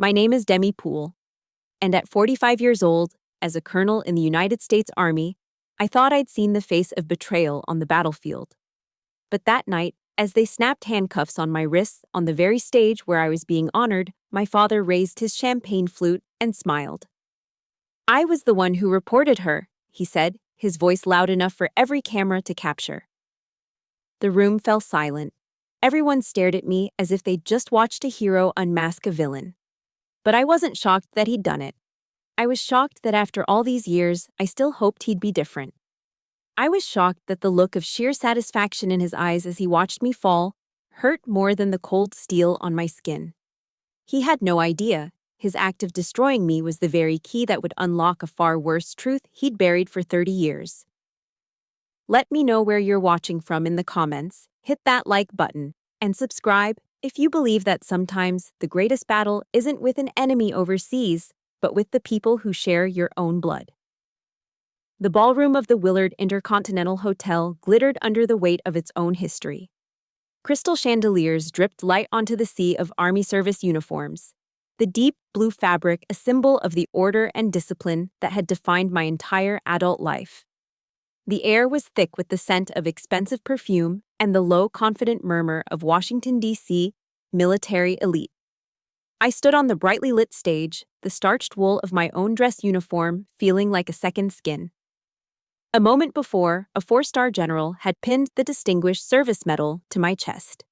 My name is Demi Poole, and at 45 years old, as a colonel in the United States Army, I thought I'd seen the face of betrayal on the battlefield. But that night, as they snapped handcuffs on my wrists on the very stage where I was being honored, my father raised his champagne flute and smiled. "I was the one who reported her," he said, his voice loud enough for every camera to capture. The room fell silent. Everyone stared at me as if they'd just watched a hero unmask a villain. But I wasn't shocked that he'd done it. I was shocked that after all these years, I still hoped he'd be different. I was shocked that the look of sheer satisfaction in his eyes as he watched me fall hurt more than the cold steel on my skin. He had no idea. His act of destroying me was the very key that would unlock a far worse truth he'd buried for 30 years. Let me know where you're watching from in the comments, hit that like button, and subscribe if you believe that sometimes the greatest battle isn't with an enemy overseas, but with the people who share your own blood. The ballroom of the Willard Intercontinental Hotel glittered under the weight of its own history. Crystal chandeliers dripped light onto the sea of Army service uniforms, the deep blue fabric a symbol of the order and discipline that had defined my entire adult life. The air was thick with the scent of expensive perfume and the low, confident murmur of Washington, D.C. military elite. I stood on the brightly lit stage, the starched wool of my own dress uniform feeling like a second skin. A moment before, a 4-star general had pinned the Distinguished Service Medal to my chest.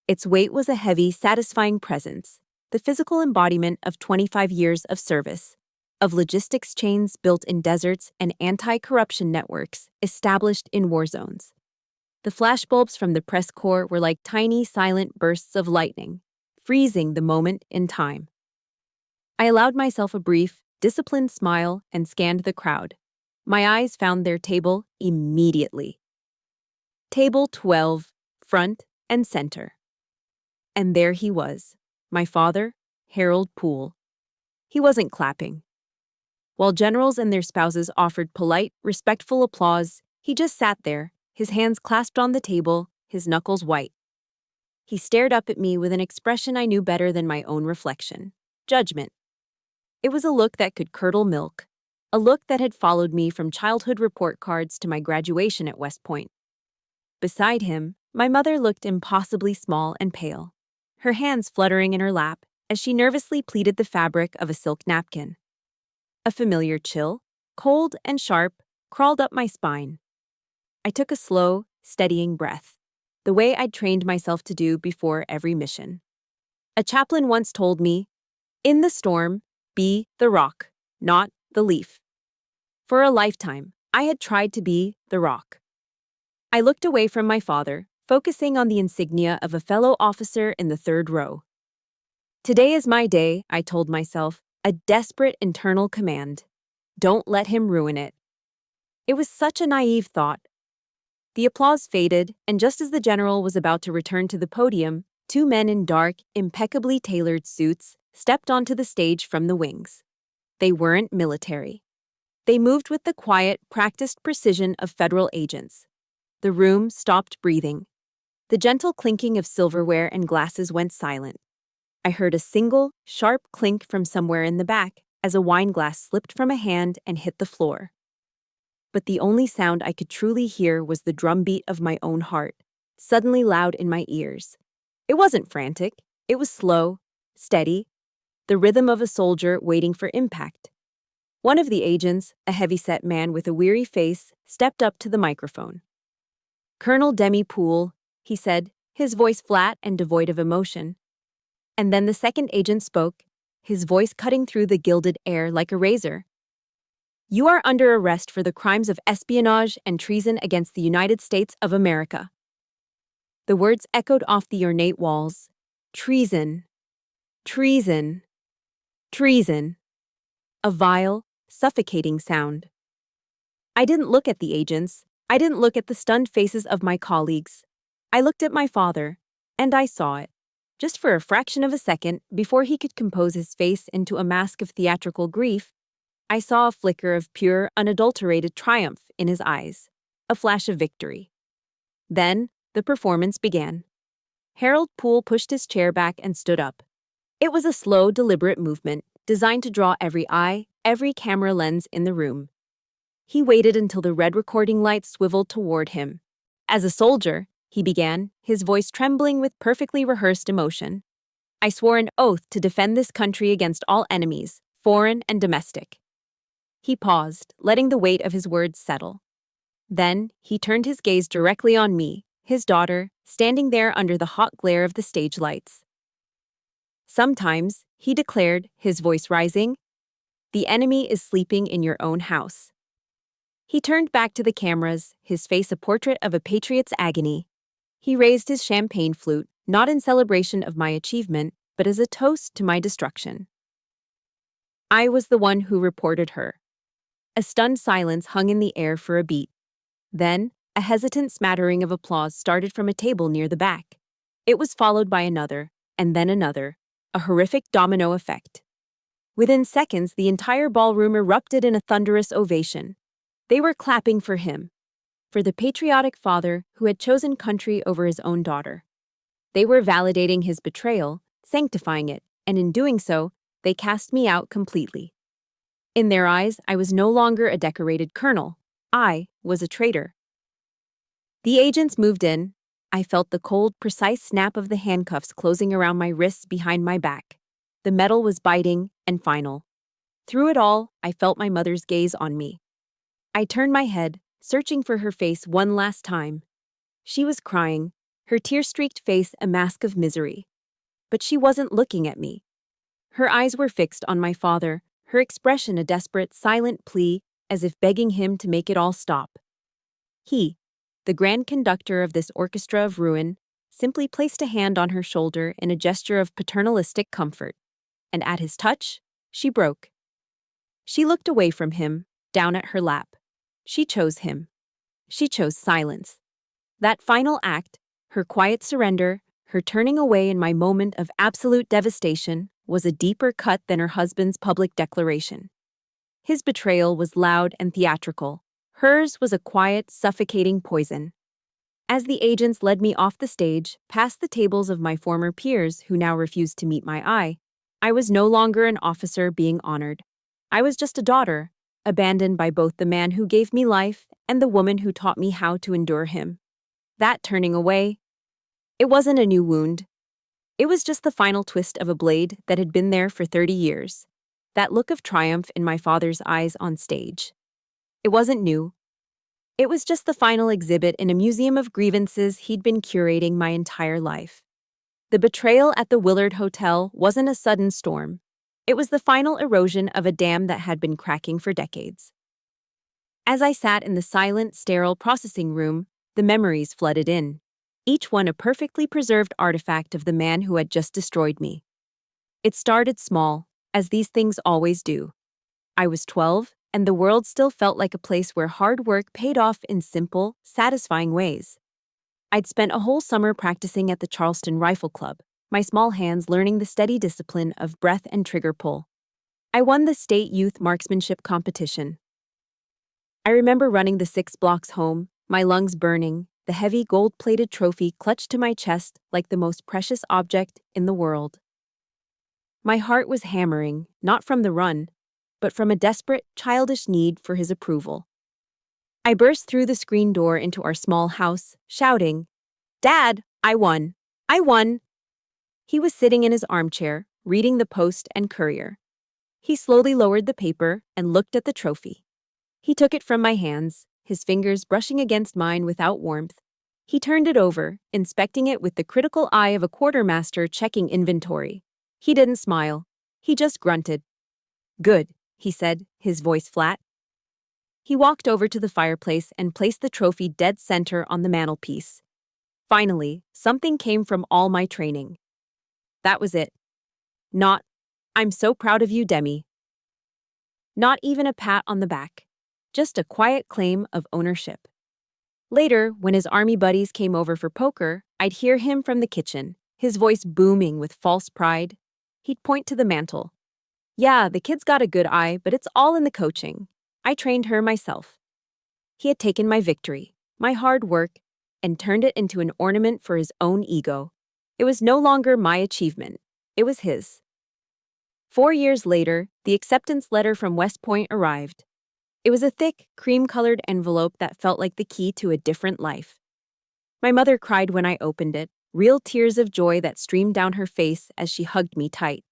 Its weight was a heavy, satisfying presence, the physical embodiment of 25 years of service, of logistics chains built in deserts and anti-corruption networks established in war zones. The flashbulbs from the press corps were like tiny, silent bursts of lightning, freezing the moment in time. I allowed myself a brief, disciplined smile and scanned the crowd. My eyes found their table immediately. Table 12, front and center. And there he was, my father, Harold Poole. He wasn't clapping. While generals and their spouses offered polite, respectful applause, he just sat there, his hands clasped on the table, his knuckles white. He stared up at me with an expression I knew better than my own reflection: judgment. It was a look that could curdle milk, a look that had followed me from childhood report cards to my graduation at West Point. Beside him, my mother looked impossibly small and pale, her hands fluttering in her lap as she nervously pleated the fabric of a silk napkin. A familiar chill, cold and sharp, crawled up my spine. I took a slow, steadying breath, the way I'd trained myself to do before every mission. A chaplain once told me, "In the storm, be the rock, not the leaf." For a lifetime, I had tried to be the rock. I looked away from my father, focusing on the insignia of a fellow officer in the third row. Today is my day, I told myself, a desperate internal command. Don't let him ruin it. It was such a naive thought. The applause faded, and just as the general was about to return to the podium, 2 men in dark, impeccably tailored suits stepped onto the stage from the wings. They weren't military. They moved with the quiet, practiced precision of federal agents. The room stopped breathing. The gentle clinking of silverware and glasses went silent. I heard a single, sharp clink from somewhere in the back as a wine glass slipped from a hand and hit the floor. But the only sound I could truly hear was the drumbeat of my own heart, suddenly loud in my ears. It wasn't frantic. It was slow, steady, the rhythm of a soldier waiting for impact. One of the agents, a heavy-set man with a weary face, stepped up to the microphone. "Colonel Demi Poole," he said, his voice flat and devoid of emotion. And then the second agent spoke, his voice cutting through the gilded air like a razor. "You are under arrest for the crimes of espionage and treason against the United States of America." The words echoed off the ornate walls. Treason, treason, treason. A vile, suffocating sound. I didn't look at the agents. I didn't look at the stunned faces of my colleagues. I looked at my father, and I saw it. Just for a fraction of a second, before he could compose his face into a mask of theatrical grief, I saw a flicker of pure, unadulterated triumph in his eyes, a flash of victory. Then, the performance began. Harold Poole pushed his chair back and stood up. It was a slow, deliberate movement, designed to draw every eye, every camera lens in the room. He waited until the red recording light swiveled toward him. As a soldier, he began, his voice trembling with perfectly rehearsed emotion. I swore an oath to defend this country against all enemies, foreign and domestic. He paused, letting the weight of his words settle. Then, he turned his gaze directly on me, his daughter, standing there under the hot glare of the stage lights. Sometimes, he declared, his voice rising, the enemy is sleeping in your own house. He turned back to the cameras, his face a portrait of a patriot's agony. He raised his champagne flute, not in celebration of my achievement, but as a toast to my destruction. I was the one who reported her. A stunned silence hung in the air for a beat. Then, a hesitant smattering of applause started from a table near the back. It was followed by another, and then another, a horrific domino effect. Within seconds, the entire ballroom erupted in a thunderous ovation. They were clapping for him, for the patriotic father who had chosen country over his own daughter. They were validating his betrayal, sanctifying it, and in doing so, they cast me out completely. In their eyes, I was no longer a decorated colonel. I was a traitor. The agents moved in. I felt the cold, precise snap of the handcuffs closing around my wrists behind my back. The metal was biting and final. Through it all, I felt my mother's gaze on me. I turned my head, searching for her face one last time. She was crying, her tear-streaked face a mask of misery. But she wasn't looking at me. Her eyes were fixed on my father, her expression a desperate, silent plea, as if begging him to make it all stop. He, the grand conductor of this orchestra of ruin, simply placed a hand on her shoulder in a gesture of paternalistic comfort. And at his touch, she broke. She looked away from him, down at her lap. She chose him. She chose silence. That final act, her quiet surrender, her turning away in my moment of absolute devastation, was a deeper cut than her husband's public declaration. His betrayal was loud and theatrical. Hers was a quiet, suffocating poison. As the agents led me off the stage, past the tables of my former peers who now refused to meet my eye, I was no longer an officer being honored. I was just a daughter, abandoned by both the man who gave me life and the woman who taught me how to endure him. That turning away, it wasn't a new wound. It was just the final twist of a blade that had been there for 30 years. That look of triumph in my father's eyes on stage. It wasn't new. It was just the final exhibit in a museum of grievances he'd been curating my entire life. The betrayal at the Willard Hotel wasn't a sudden storm. It was the final erosion of a dam that had been cracking for decades. As I sat in the silent, sterile processing room, the memories flooded in, each one a perfectly preserved artifact of the man who had just destroyed me. It started small, as these things always do. I was 12, and the world still felt like a place where hard work paid off in simple, satisfying ways. I'd spent a whole summer practicing at the Charleston Rifle Club, my small hands learning the steady discipline of breath and trigger pull. I won the state youth marksmanship competition. I remember running the 6 blocks home, my lungs burning, the heavy gold-plated trophy clutched to my chest like the most precious object in the world. My heart was hammering, not from the run, but from a desperate, childish need for his approval. I burst through the screen door into our small house, shouting, "Dad, I won! I won!" He was sitting in his armchair, reading the Post and Courier. He slowly lowered the paper and looked at the trophy. He took it from my hands, his fingers brushing against mine without warmth. He turned it over, inspecting it with the critical eye of a quartermaster checking inventory. He didn't smile. He just grunted. "Good," he said, his voice flat. He walked over to the fireplace and placed the trophy dead center on the mantelpiece. Finally, something came from all my training. That was it. Not, "I'm so proud of you, Demi." Not even a pat on the back. Just a quiet claim of ownership. Later, when his army buddies came over for poker, I'd hear him from the kitchen, his voice booming with false pride. He'd point to the mantle. "Yeah, the kid's got a good eye, but it's all in the coaching. I trained her myself." He had taken my victory, my hard work, and turned it into an ornament for his own ego. It was no longer my achievement. It was his. 4 years later, the acceptance letter from West Point arrived. It was a thick, cream-colored envelope that felt like the key to a different life. My mother cried when I opened it, real tears of joy that streamed down her face as she hugged me tight.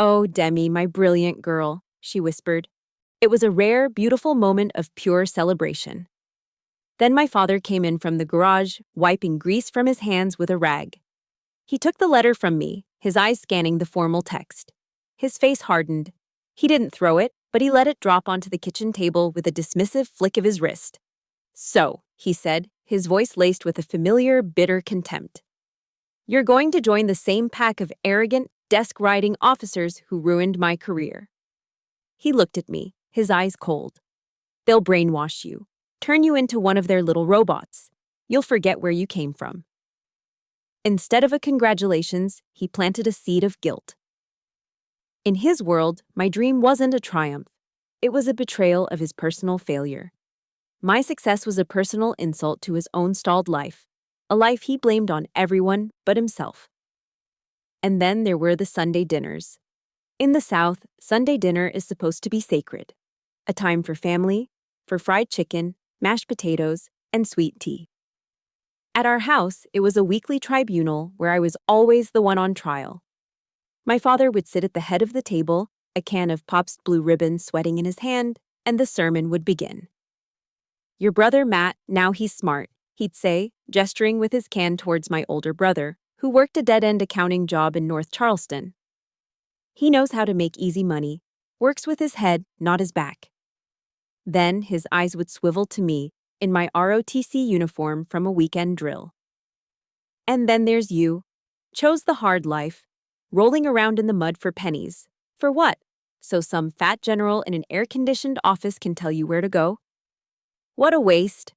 "Oh, Demi, my brilliant girl," she whispered. It was a rare, beautiful moment of pure celebration. Then my father came in from the garage, wiping grease from his hands with a rag. He took the letter from me, his eyes scanning the formal text. His face hardened. He didn't throw it, but he let it drop onto the kitchen table with a dismissive flick of his wrist. "So," he said, his voice laced with a familiar, bitter contempt. "You're going to join the same pack of arrogant, desk-riding officers who ruined my career." He looked at me, his eyes cold. "They'll brainwash you, turn you into one of their little robots. You'll forget where you came from." Instead of a congratulations, he planted a seed of guilt. In his world, my dream wasn't a triumph. It was a betrayal of his personal failure. My success was a personal insult to his own stalled life, a life he blamed on everyone but himself. And then there were the Sunday dinners. In the South, Sunday dinner is supposed to be sacred, a time for family, for fried chicken, mashed potatoes, and sweet tea. At our house, it was a weekly tribunal where I was always the one on trial. My father would sit at the head of the table, a can of Pabst Blue Ribbon sweating in his hand, and the sermon would begin. "Your brother Matt, now he's smart," he'd say, gesturing with his can towards my older brother, who worked a dead-end accounting job in North Charleston. "He knows how to make easy money, works with his head, not his back." Then his eyes would swivel to me in my ROTC uniform from a weekend drill. "And then there's you. Chose the hard life, rolling around in the mud for pennies. For what? So some fat general in an air-conditioned office can tell you where to go? What a waste."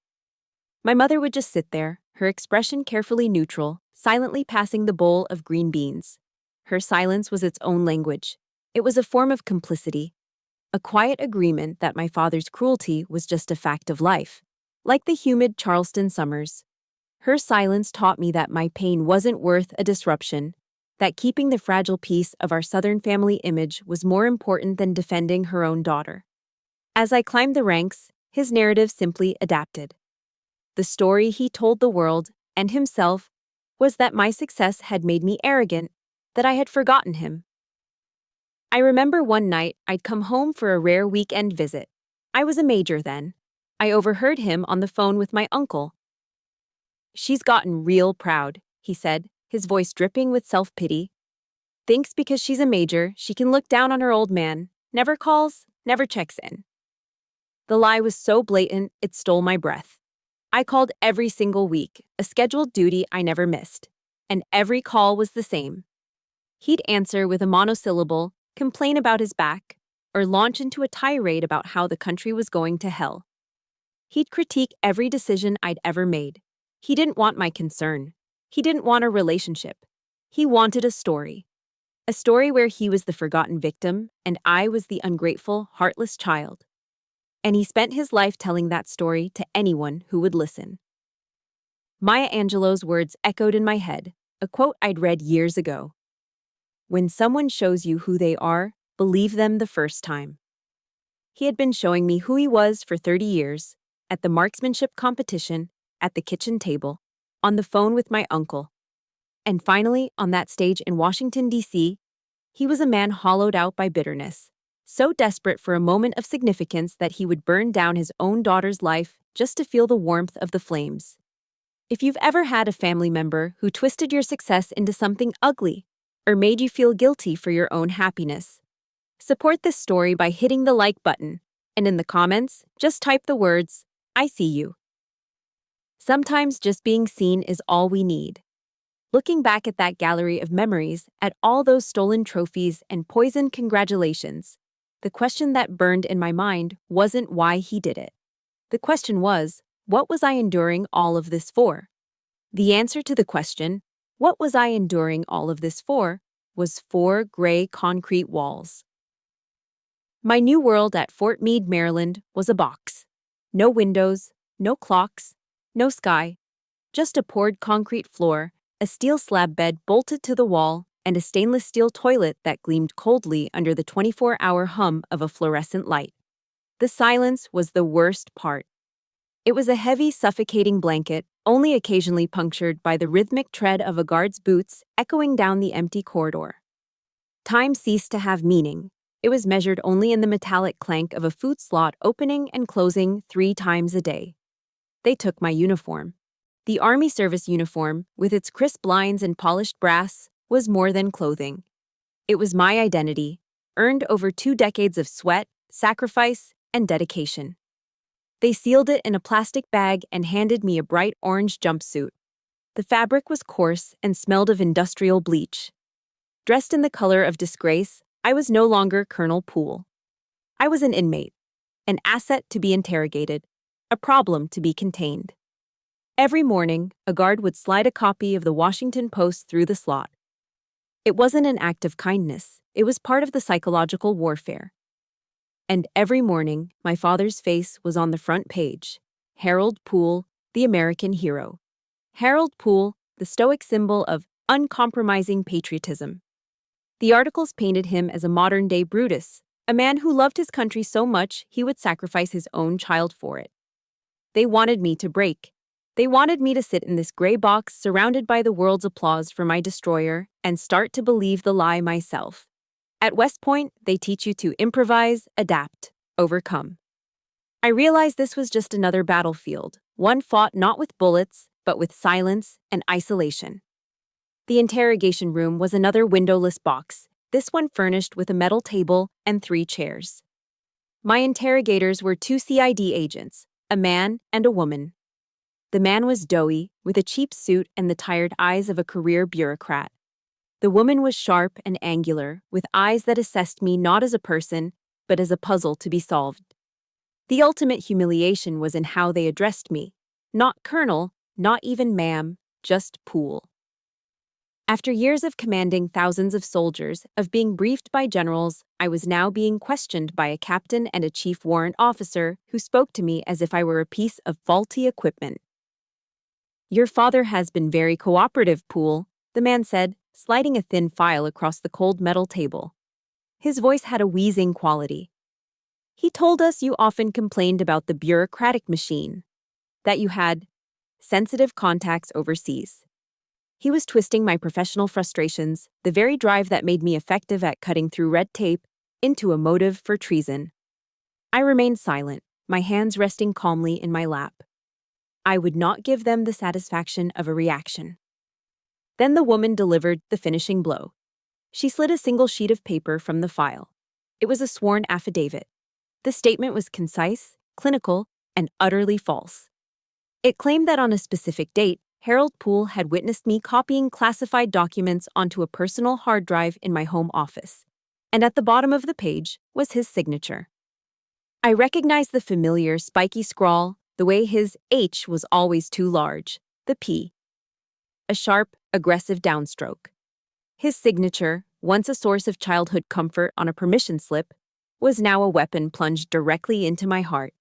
My mother would just sit there, her expression carefully neutral, silently passing the bowl of green beans. Her silence was its own language. It was a form of complicity, a quiet agreement that my father's cruelty was just a fact of life, like the humid Charleston summers. Her silence taught me that my pain wasn't worth a disruption, that keeping the fragile peace of our Southern family image was more important than defending her own daughter. As I climbed the ranks, his narrative simply adapted. The story he told the world, and himself, was that my success had made me arrogant, that I had forgotten him. I remember one night I'd come home for a rare weekend visit. I was a major then. I overheard him on the phone with my uncle. "She's gotten real proud," he said, his voice dripping with self-pity. "Thinks because she's a major, she can look down on her old man, never calls, never checks in." The lie was so blatant, it stole my breath. I called every single week, a scheduled duty I never missed, and every call was the same. He'd answer with a monosyllable, complain about his back, or launch into a tirade about how the country was going to hell. He'd critique every decision I'd ever made. He didn't want my concern. He didn't want a relationship. He wanted a story. A story where he was the forgotten victim and I was the ungrateful, heartless child. And he spent his life telling that story to anyone who would listen. Maya Angelou's words echoed in my head, a quote I'd read years ago. "When someone shows you who they are, believe them the first time." He had been showing me who he was for 30 years, at the marksmanship competition, at the kitchen table, on the phone with my uncle. And finally, on that stage in Washington, D.C., he was a man hollowed out by bitterness, so desperate for a moment of significance that he would burn down his own daughter's life just to feel the warmth of the flames. If you've ever had a family member who twisted your success into something ugly or made you feel guilty for your own happiness, support this story by hitting the like button, and in the comments, just type the words, "I see you." Sometimes just being seen is all we need. Looking back at that gallery of memories, at all those stolen trophies and poisoned congratulations, the question that burned in my mind wasn't why he did it. The question was, what was I enduring all of this for? The answer to the question, what was I enduring all of this for, was 4 gray concrete walls. My new world at Fort Meade, Maryland, was a box. No windows, no clocks, no sky, just a poured concrete floor, a steel slab bed bolted to the wall, and a stainless steel toilet that gleamed coldly under the 24-hour hum of a fluorescent light. The silence was the worst part. It was a heavy, suffocating blanket, only occasionally punctured by the rhythmic tread of a guard's boots echoing down the empty corridor. Time ceased to have meaning. It was measured only in the metallic clank of a food slot opening and closing 3 times a day. They took my uniform. The Army service uniform, with its crisp lines and polished brass, was more than clothing. It was my identity, earned over 2 decades of sweat, sacrifice, and dedication. They sealed it in a plastic bag and handed me a bright orange jumpsuit. The fabric was coarse and smelled of industrial bleach. Dressed in the color of disgrace, I was no longer Colonel Poole. I was an inmate, an asset to be interrogated, a problem to be contained. Every morning, a guard would slide a copy of the Washington Post through the slot. It wasn't an act of kindness, it was part of the psychological warfare. And every morning, my father's face was on the front page. Harold Poole, the American hero. Harold Poole, the stoic symbol of uncompromising patriotism. The articles painted him as a modern-day Brutus, a man who loved his country so much he would sacrifice his own child for it. They wanted me to break. They wanted me to sit in this gray box surrounded by the world's applause for my destroyer and start to believe the lie myself. At West Point, they teach you to improvise, adapt, overcome. I realized this was just another battlefield, one fought not with bullets, but with silence and isolation. The interrogation room was another windowless box, this one furnished with a metal table and 3 chairs. My interrogators were 2 CID agents, a man and a woman. The man was doughy, with a cheap suit and the tired eyes of a career bureaucrat. The woman was sharp and angular, with eyes that assessed me not as a person, but as a puzzle to be solved. The ultimate humiliation was in how they addressed me. Not Colonel, not even ma'am, just Poole. After years of commanding thousands of soldiers, of being briefed by generals, I was now being questioned by a captain and a chief warrant officer who spoke to me as if I were a piece of faulty equipment. "Your father has been very cooperative, Poole," the man said, sliding a thin file across the cold metal table. His voice had a wheezing quality. "He told us you often complained about the bureaucratic machine, that you had sensitive contacts overseas." He was twisting my professional frustrations, the very drive that made me effective at cutting through red tape, into a motive for treason. I remained silent, my hands resting calmly in my lap. I would not give them the satisfaction of a reaction. Then the woman delivered the finishing blow. She slid a single sheet of paper from the file. It was a sworn affidavit. The statement was concise, clinical, and utterly false. It claimed that on a specific date, Harold Poole had witnessed me copying classified documents onto a personal hard drive in my home office. And at the bottom of the page was his signature. I recognized the familiar spiky scrawl, the way his H was always too large, the P. A sharp, aggressive downstroke. His signature, once a source of childhood comfort on a permission slip, was now a weapon plunged directly into my heart.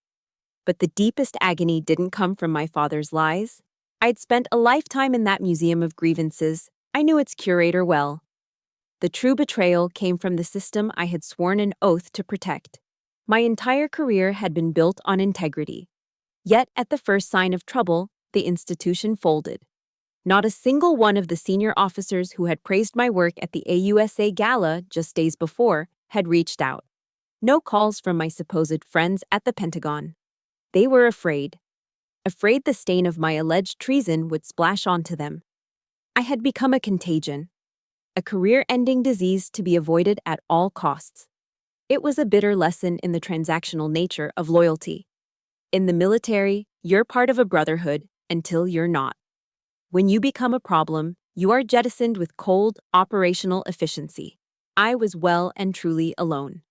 But the deepest agony didn't come from my father's lies. I'd spent a lifetime in that museum of grievances. I knew its curator well. The true betrayal came from the system I had sworn an oath to protect. My entire career had been built on integrity. Yet at the first sign of trouble, the institution folded. Not a single one of the senior officers who had praised my work at the AUSA Gala just days before had reached out. No calls from my supposed friends at the Pentagon. They were afraid. Afraid the stain of my alleged treason would splash onto them. I had become a contagion. A career-ending disease to be avoided at all costs. It was a bitter lesson in the transactional nature of loyalty. In the military, you're part of a brotherhood until you're not. When you become a problem, you are jettisoned with cold, operational efficiency. I was well and truly alone.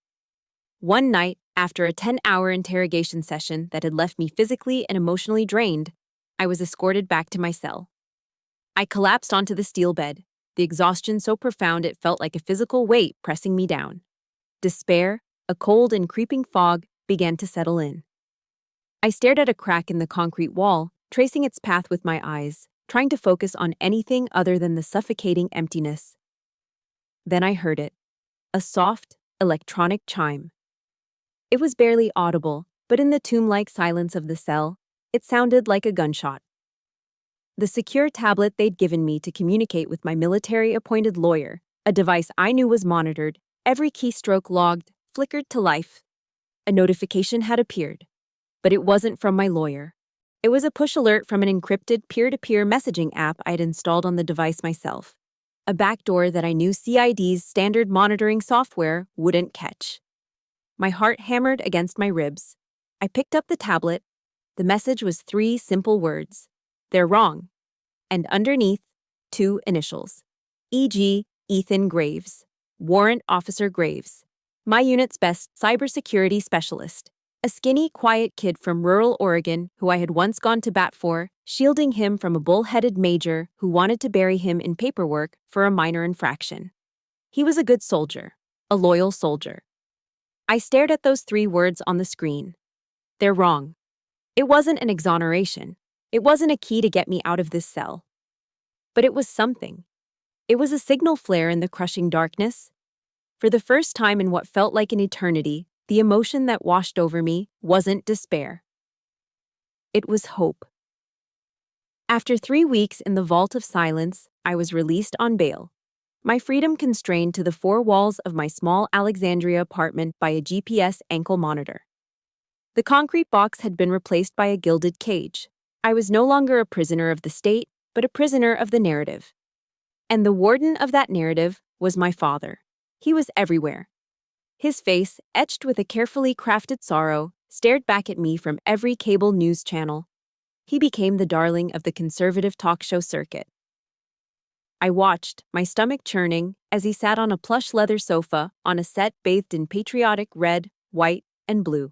One night, after a 10-hour interrogation session that had left me physically and emotionally drained, I was escorted back to my cell. I collapsed onto the steel bed, the exhaustion so profound it felt like a physical weight pressing me down. Despair, a cold and creeping fog, began to settle in. I stared at a crack in the concrete wall, tracing its path with my eyes, trying to focus on anything other than the suffocating emptiness. Then I heard it, a soft, electronic chime. It was barely audible, but in the tomb-like silence of the cell, it sounded like a gunshot. The secure tablet they'd given me to communicate with my military-appointed lawyer, a device I knew was monitored, every keystroke logged, flickered to life. A notification had appeared, but it wasn't from my lawyer. It was a push alert from an encrypted peer-to-peer messaging app I'd installed on the device myself, a backdoor that I knew CID's standard monitoring software wouldn't catch. My heart hammered against my ribs. I picked up the tablet. The message was 3 simple words. They're wrong. And underneath, 2 initials. E.g., Ethan Graves. Warrant Officer Graves. My unit's best cybersecurity specialist. A skinny, quiet kid from rural Oregon who I had once gone to bat for, shielding him from a bull-headed major who wanted to bury him in paperwork for a minor infraction. He was a good soldier, a loyal soldier. I stared at those 3 words on the screen. They're wrong. It wasn't an exoneration. It wasn't a key to get me out of this cell. But it was something. It was a signal flare in the crushing darkness. For the first time in what felt like an eternity, the emotion that washed over me wasn't despair. It was hope. After 3 weeks in the vault of silence, I was released on bail. My freedom constrained to the 4 walls of my small Alexandria apartment by a GPS ankle monitor. The concrete box had been replaced by a gilded cage. I was no longer a prisoner of the state, but a prisoner of the narrative. And the warden of that narrative was my father. He was everywhere. His face, etched with a carefully crafted sorrow, stared back at me from every cable news channel. He became the darling of the conservative talk show circuit. I watched, my stomach churning, as he sat on a plush leather sofa on a set bathed in patriotic red, white, and blue.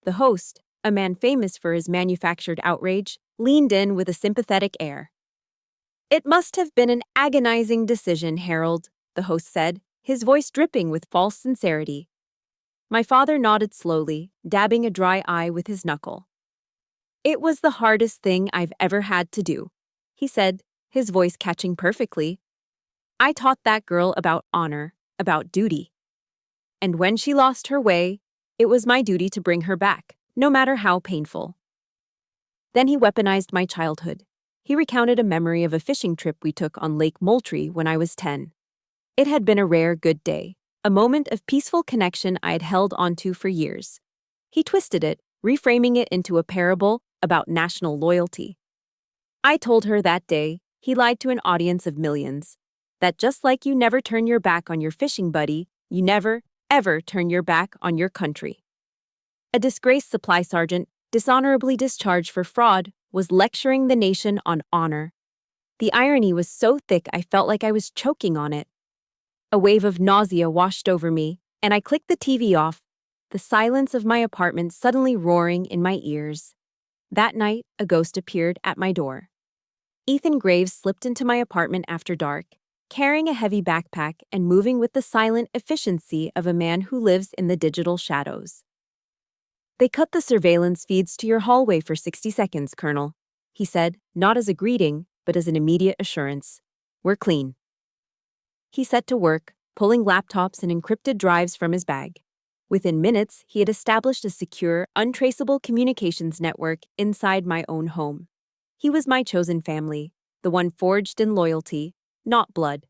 The host, a man famous for his manufactured outrage, leaned in with a sympathetic air. "It must have been an agonizing decision, Harold," the host said, his voice dripping with false sincerity. My father nodded slowly, dabbing a dry eye with his knuckle. "It was the hardest thing I've ever had to do," he said, his voice catching perfectly. "I taught that girl about honor, about duty. And when she lost her way, it was my duty to bring her back, no matter how painful." Then he weaponized my childhood. He recounted a memory of a fishing trip we took on Lake Moultrie when I was 10. It had been a rare good day, a moment of peaceful connection I had held onto for years. He twisted it, reframing it into a parable about national loyalty. I told her that day, he lied to an audience of millions, that just like you never turn your back on your fishing buddy, you never, ever turn your back on your country. A disgraced supply sergeant, dishonorably discharged for fraud, was lecturing the nation on honor. The irony was so thick I felt like I was choking on it. A wave of nausea washed over me, and I clicked the TV off, the silence of my apartment suddenly roaring in my ears. That night, a ghost appeared at my door. Ethan Graves slipped into my apartment after dark, carrying a heavy backpack and moving with the silent efficiency of a man who lives in the digital shadows. "They cut the surveillance feeds to your hallway for 60 seconds, Colonel," he said, not as a greeting, but as an immediate assurance. "We're clean." He set to work, pulling laptops and encrypted drives from his bag. Within minutes, he had established a secure, untraceable communications network inside my own home. He was my chosen family, the one forged in loyalty, not blood.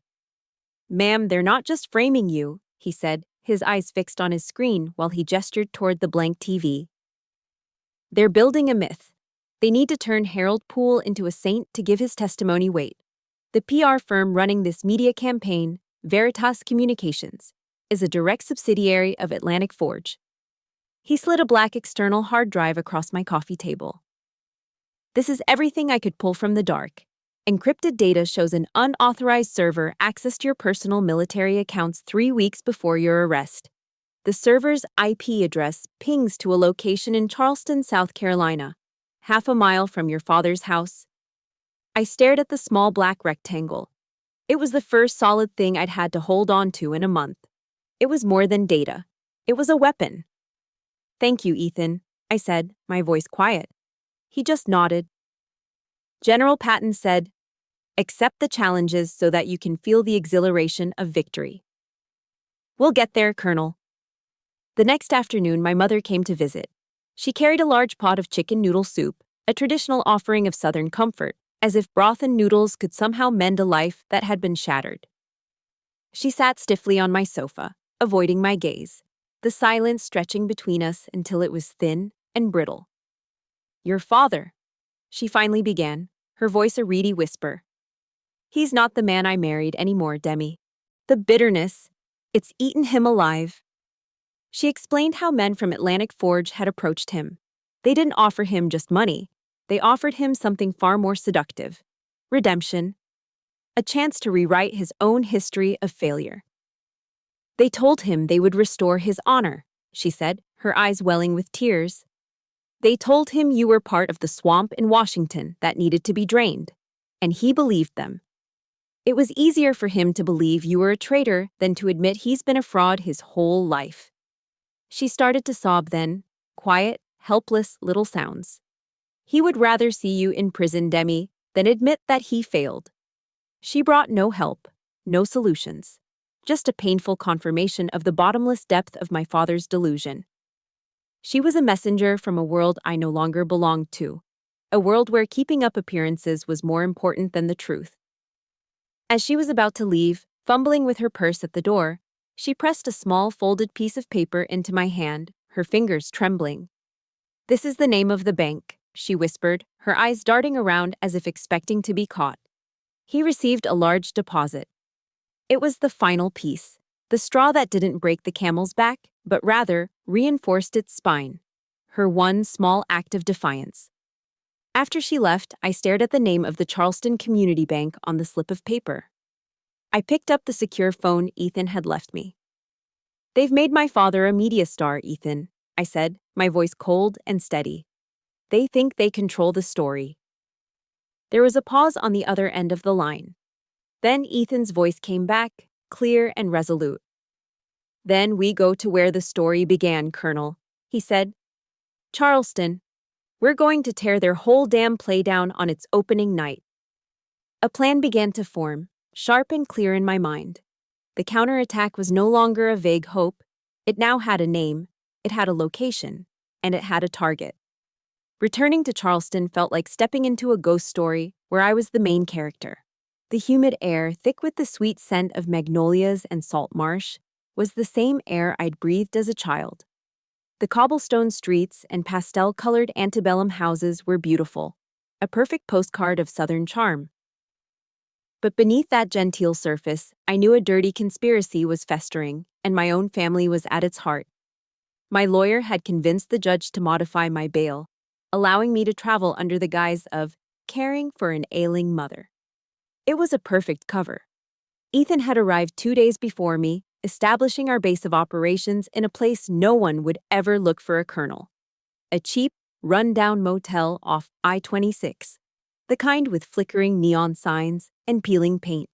"Ma'am, they're not just framing you," he said, his eyes fixed on his screen while he gestured toward the blank TV. "They're building a myth. They need to turn Harold Poole into a saint to give his testimony weight. The PR firm running this media campaign, Veritas Communications, is a direct subsidiary of Atlantic Forge." He slid a black external hard drive across my coffee table. "This is everything I could pull from the dark. Encrypted data shows an unauthorized server accessed your personal military accounts 3 weeks before your arrest. The server's IP address pings to a location in Charleston, South Carolina, half a mile from your father's house." I stared at the small black rectangle. It was the first solid thing I'd had to hold on to in a month. It was more than data. It was a weapon. "Thank you, Ethan," I said, my voice quiet. He just nodded. General Patton said, Accept the challenges so that you can feel the exhilaration of victory. We'll get there, Colonel. The next afternoon, my mother came to visit. She carried a large pot of chicken noodle soup, a traditional offering of Southern comfort, as if broth and noodles could somehow mend a life that had been shattered. She sat stiffly on my sofa, avoiding my gaze, the silence stretching between us until it was thin and brittle. Your father, she finally began, her voice a reedy whisper. He's not the man I married anymore, Demi. The bitterness, it's eaten him alive. She explained how men from Atlantic Forge had approached him. They didn't offer him just money. They offered him something far more seductive. Redemption. A chance to rewrite his own history of failure. They told him they would restore his honor, she said, her eyes welling with tears. They told him you were part of the swamp in Washington that needed to be drained. And he believed them. It was easier for him to believe you were a traitor than to admit he's been a fraud his whole life. She started to sob then, quiet, helpless little sounds. He would rather see you in prison, Demi, than admit that he failed. She brought no help, no solutions, just a painful confirmation of the bottomless depth of my father's delusion. She was a messenger from a world I no longer belonged to, a world where keeping up appearances was more important than the truth. As she was about to leave, fumbling with her purse at the door, she pressed a small folded piece of paper into my hand, her fingers trembling. This is the name of the bank, she whispered, her eyes darting around as if expecting to be caught. He received a large deposit. It was the final piece, the straw that didn't break the camel's back, but rather reinforced its spine. Her one small act of defiance. After she left, I stared at the name of the Charleston Community Bank on the slip of paper. I picked up the secure phone Ethan had left me. They've made my father a media star, Ethan, I said, my voice cold and steady. They think they control the story. There was a pause on the other end of the line. Then Ethan's voice came back, clear and resolute. Then we go to where the story began, Colonel, he said. Charleston. We're going to tear their whole damn play down on its opening night. A plan began to form, sharp and clear in my mind. The counterattack was no longer a vague hope. It now had a name, it had a location, and it had a target. Returning to Charleston felt like stepping into a ghost story where I was the main character. The humid air, thick with the sweet scent of magnolias and salt marsh, was the same air I'd breathed as a child. The cobblestone streets and pastel-colored antebellum houses were beautiful, a perfect postcard of Southern charm. But beneath that genteel surface, I knew a dirty conspiracy was festering, and my own family was at its heart. My lawyer had convinced the judge to modify my bail, allowing me to travel under the guise of caring for an ailing mother. It was a perfect cover. Ethan had arrived 2 days before me, establishing our base of operations in a place no one would ever look for a colonel. A cheap, run-down motel off I-26, the kind with flickering neon signs and peeling paint.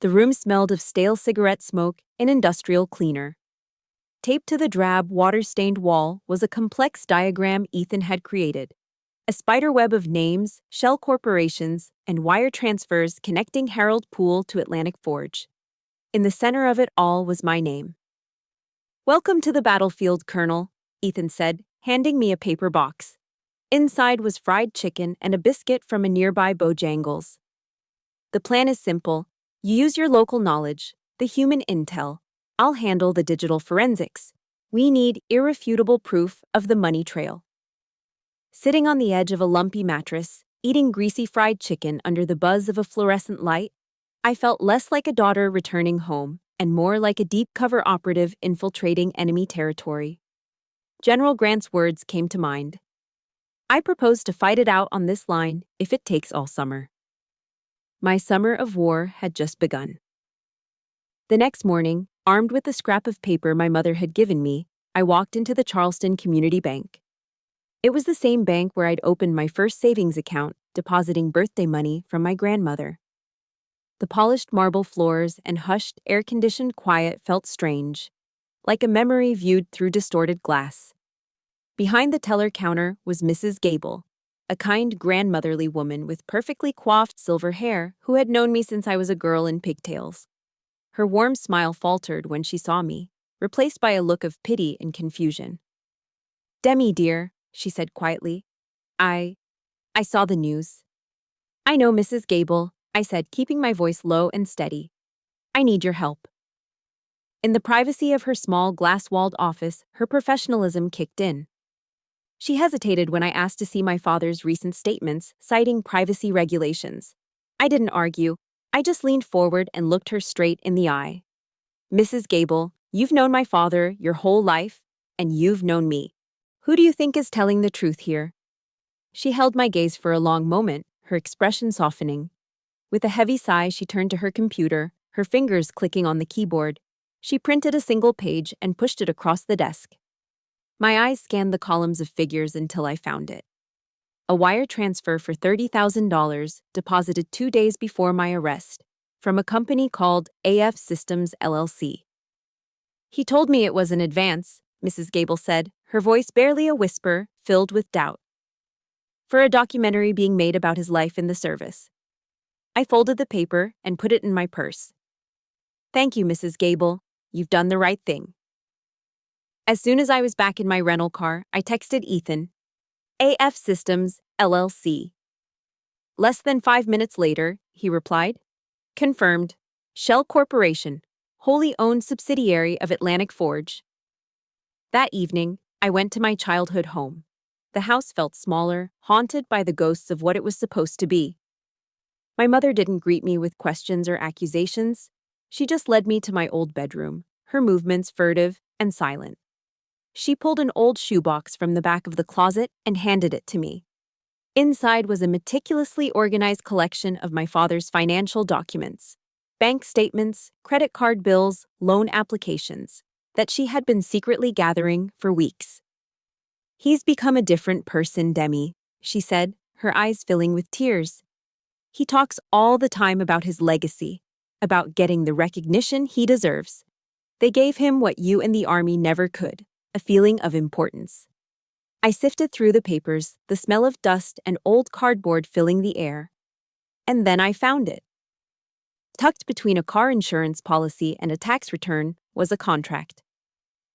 The room smelled of stale cigarette smoke and industrial cleaner. Taped to the drab, water-stained wall was a complex diagram Ethan had created, a spiderweb of names, shell corporations, and wire transfers connecting Harold Pool to Atlantic Forge. In the center of it all was my name. Welcome to the battlefield, Colonel, Ethan said, handing me a paper box. Inside was fried chicken and a biscuit from a nearby Bojangles. The plan is simple. You use your local knowledge, the human intel. I'll handle the digital forensics. We need irrefutable proof of the money trail. Sitting on the edge of a lumpy mattress, eating greasy fried chicken under the buzz of a fluorescent light, I felt less like a daughter returning home and more like a deep-cover operative infiltrating enemy territory. General Grant's words came to mind. I propose to fight it out on this line if it takes all summer. My summer of war had just begun. The next morning, armed with the scrap of paper my mother had given me, I walked into the Charleston Community Bank. It was the same bank where I'd opened my first savings account, depositing birthday money from my grandmother. The polished marble floors and hushed, air-conditioned quiet felt strange, like a memory viewed through distorted glass. Behind the teller counter was Mrs. Gable, a kind grandmotherly woman with perfectly coiffed silver hair who had known me since I was a girl in pigtails. Her warm smile faltered when she saw me, replaced by a look of pity and confusion. "Demi, dear," she said quietly, I saw the news." "I know, Mrs. Gable," I said, keeping my voice low and steady. "I need your help." In the privacy of her small glass-walled office, her professionalism kicked in. She hesitated when I asked to see my father's recent statements, citing privacy regulations. I didn't argue. I just leaned forward and looked her straight in the eye. "Mrs. Gable, you've known my father your whole life, and you've known me. Who do you think is telling the truth here?" She held my gaze for a long moment, her expression softening. With a heavy sigh, she turned to her computer, her fingers clicking on the keyboard. She printed a single page and pushed it across the desk. My eyes scanned the columns of figures until I found it. A wire transfer for $30,000 deposited 2 days before my arrest from a company called AF Systems LLC. "He told me it was an advance," Mrs. Gable said, her voice barely a whisper, filled with doubt, "for a documentary being made about his life in the service." I folded the paper and put it in my purse. "Thank you, Mrs. Gable. You've done the right thing." As soon as I was back in my rental car, I texted Ethan, "AF Systems, LLC." Less than 5 minutes later, he replied, "Confirmed. Shell Corporation, wholly owned subsidiary of Atlantic Forge." That evening, I went to my childhood home. The house felt smaller, haunted by the ghosts of what it was supposed to be. My mother didn't greet me with questions or accusations. She just led me to my old bedroom, her movements furtive and silent. She pulled an old shoebox from the back of the closet and handed it to me. Inside was a meticulously organized collection of my father's financial documents, bank statements, credit card bills, loan applications, that she had been secretly gathering for weeks. "He's become a different person, Demi," she said, her eyes filling with tears. "He talks all the time about his legacy, about getting the recognition he deserves. They gave him what you and the Army never could, a feeling of importance." I sifted through the papers, the smell of dust and old cardboard filling the air. And then I found it. Tucked between a car insurance policy and a tax return was a contract.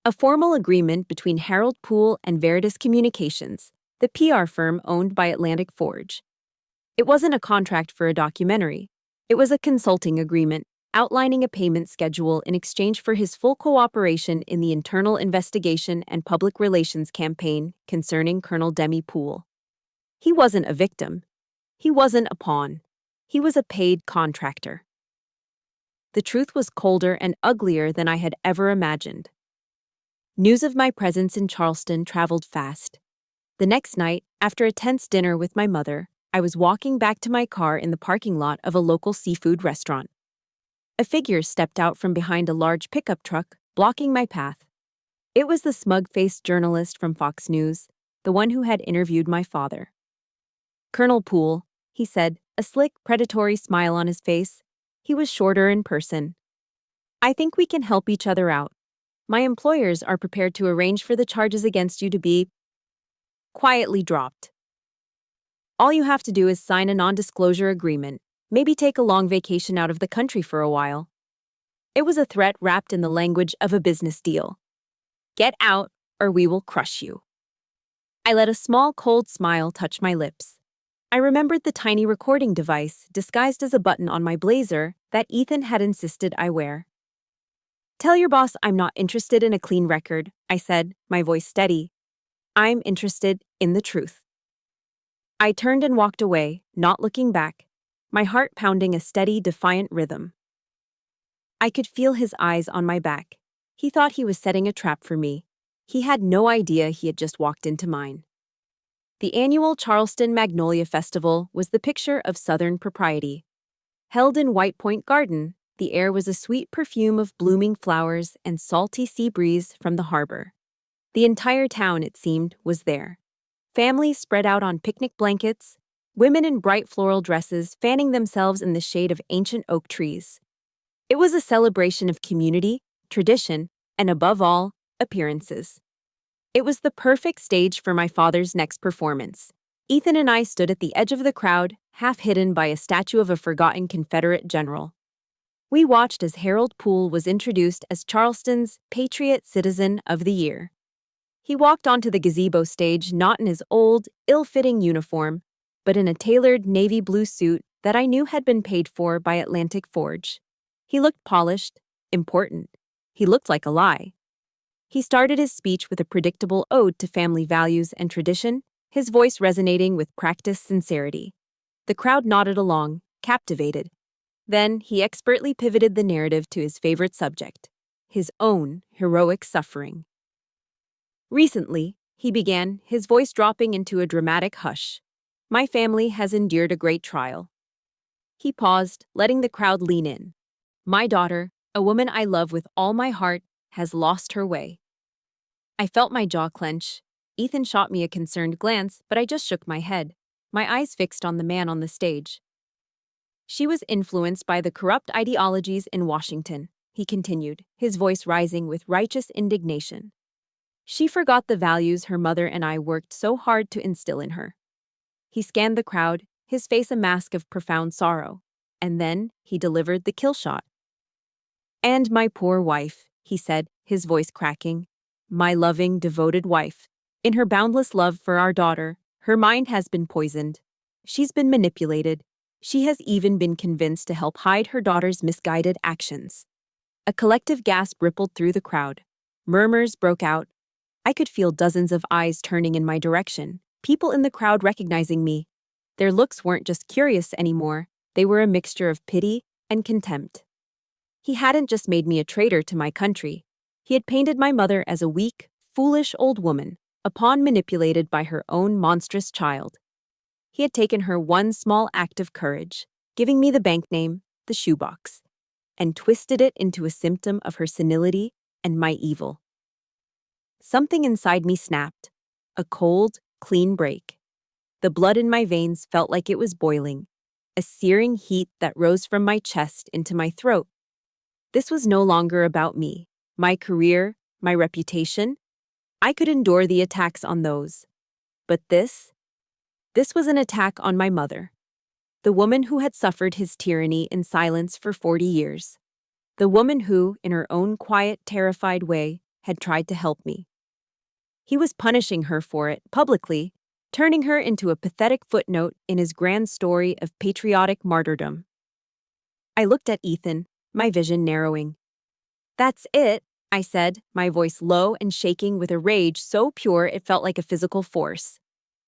A formal agreement between Harold Poole and Veritas Communications, the PR firm owned by Atlantic Forge. It wasn't a contract for a documentary. It was a consulting agreement, outlining a payment schedule in exchange for his full cooperation in the internal investigation and public relations campaign concerning Colonel Demi Poole. He wasn't a victim. He wasn't a pawn. He was a paid contractor. The truth was colder and uglier than I had ever imagined. News of my presence in Charleston traveled fast. The next night, after a tense dinner with my mother, I was walking back to my car in the parking lot of a local seafood restaurant. A figure stepped out from behind a large pickup truck, blocking my path. It was the smug-faced journalist from Fox News, the one who had interviewed my father. "Colonel Poole," he said, a slick, predatory smile on his face. He was shorter in person. "I think we can help each other out. My employers are prepared to arrange for the charges against you to be quietly dropped. All you have to do is sign a non-disclosure agreement. Maybe take a long vacation out of the country for a while." It was a threat wrapped in the language of a business deal. "Get out, or we will crush you." I let a small, cold smile touch my lips. I remembered the tiny recording device, disguised as a button on my blazer, that Ethan had insisted I wear. "Tell your boss I'm not interested in a clean record," I said, my voice steady. "I'm interested in the truth." I turned and walked away, not looking back, my heart pounding a steady, defiant rhythm. I could feel his eyes on my back. He thought he was setting a trap for me. He had no idea he had just walked into mine. The annual Charleston Magnolia Festival was the picture of Southern propriety. Held in White Point Garden, the air was a sweet perfume of blooming flowers and salty sea breeze from the harbor. The entire town, it seemed, was there. Families spread out on picnic blankets, women in bright floral dresses fanning themselves in the shade of ancient oak trees. It was a celebration of community, tradition, and above all, appearances. It was the perfect stage for my father's next performance. Ethan and I stood at the edge of the crowd, half hidden by a statue of a forgotten Confederate general. We watched as Harold Poole was introduced as Charleston's Patriot Citizen of the Year. He walked onto the gazebo stage not in his old, ill-fitting uniform, but in a tailored navy blue suit that I knew had been paid for by Atlantic Forge. He looked polished, important. He looked like a lie. He started his speech with a predictable ode to family values and tradition, his voice resonating with practiced sincerity. The crowd nodded along, captivated. Then he expertly pivoted the narrative to his favorite subject, his own heroic suffering. Recently, he began, his voice dropping into a dramatic hush. My family has endured a great trial. He paused, letting the crowd lean in. My daughter, a woman I love with all my heart, has lost her way. I felt my jaw clench. Ethan shot me a concerned glance, but I just shook my head, my eyes fixed on the man on the stage. She was influenced by the corrupt ideologies in Washington, he continued, his voice rising with righteous indignation. She forgot the values her mother and I worked so hard to instill in her. He scanned the crowd, his face a mask of profound sorrow, and then he delivered the kill shot. And my poor wife, he said, his voice cracking. My loving, devoted wife. In her boundless love for our daughter, her mind has been poisoned. She's been manipulated. She has even been convinced to help hide her daughter's misguided actions. A collective gasp rippled through the crowd. Murmurs broke out. I could feel dozens of eyes turning in my direction, people in the crowd recognizing me. Their looks weren't just curious anymore, they were a mixture of pity and contempt. He hadn't just made me a traitor to my country. He had painted my mother as a weak, foolish old woman, a pawn manipulated by her own monstrous child. He had taken her one small act of courage, giving me the bank name, the shoebox, and twisted it into a symptom of her senility and my evil. Something inside me snapped, a cold, clean break. The blood in my veins felt like it was boiling, a searing heat that rose from my chest into my throat. This was no longer about me, my career, my reputation. I could endure the attacks on those. But this was an attack on my mother, the woman who had suffered his tyranny in silence for 40 years, the woman who, in her own quiet, terrified way, had tried to help me. He was punishing her for it, publicly, turning her into a pathetic footnote in his grand story of patriotic martyrdom. I looked at Ethan, my vision narrowing. That's it, I said, my voice low and shaking with a rage so pure it felt like a physical force.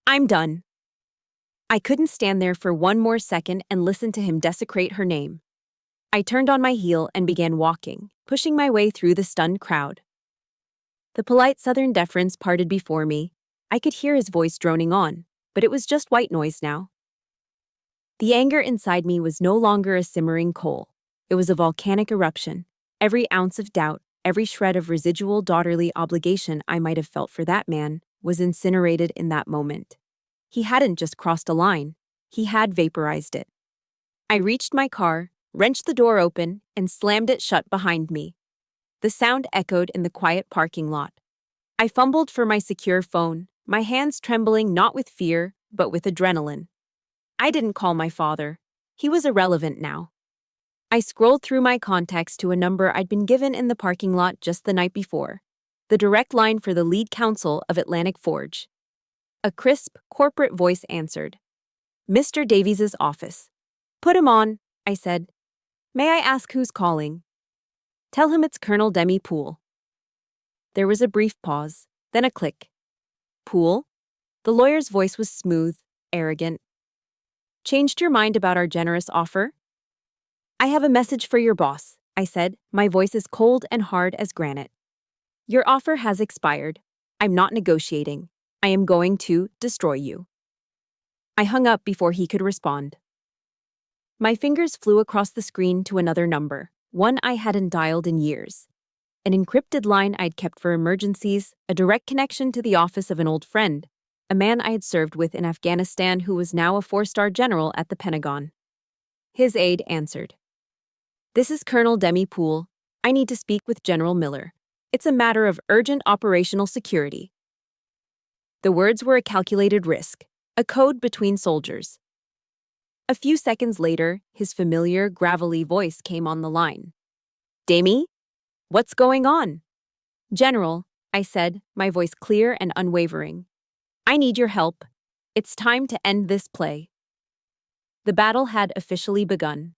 I'm done. I couldn't stand there for one more second and listen to him desecrate her name. I turned on my heel and began walking, pushing my way through the stunned crowd. The polite Southern deference parted before me. I could hear his voice droning on, but it was just white noise now. The anger inside me was no longer a simmering coal. It was a volcanic eruption. Every ounce of doubt, every shred of residual daughterly obligation I might have felt for that man was incinerated in that moment. He hadn't just crossed a line. He had vaporized it. I reached my car, wrenched the door open, and slammed it shut behind me. The sound echoed in the quiet parking lot. I fumbled for my secure phone, my hands trembling not with fear, but with adrenaline. I didn't call my father. He was irrelevant now. I scrolled through my contacts to a number I'd been given in the parking lot just the night before, the direct line for the lead counsel of Atlantic Forge. A crisp, corporate voice answered. Mr. Davies's office. Put him on, I said. May I ask who's calling? Tell him it's Colonel Demi Poole. There was a brief pause, then a click. Poole? The lawyer's voice was smooth, arrogant. Changed your mind about our generous offer? I have a message for your boss, I said, my voice as cold and hard as granite. Your offer has expired. I'm not negotiating. I am going to destroy you. I hung up before he could respond. My fingers flew across the screen to another number, one I hadn't dialed in years. An encrypted line I'd kept for emergencies, a direct connection to the office of an old friend, a man I had served with in Afghanistan who was now a 4-star general at the Pentagon. His aide answered. This is Colonel Demi Poole. I need to speak with General Miller. It's a matter of urgent operational security. The words were a calculated risk, a code between soldiers. A few seconds later, his familiar, gravelly voice came on the line. Demi? What's going on? General, I said, my voice clear and unwavering. I need your help. It's time to end this play. The battle had officially begun.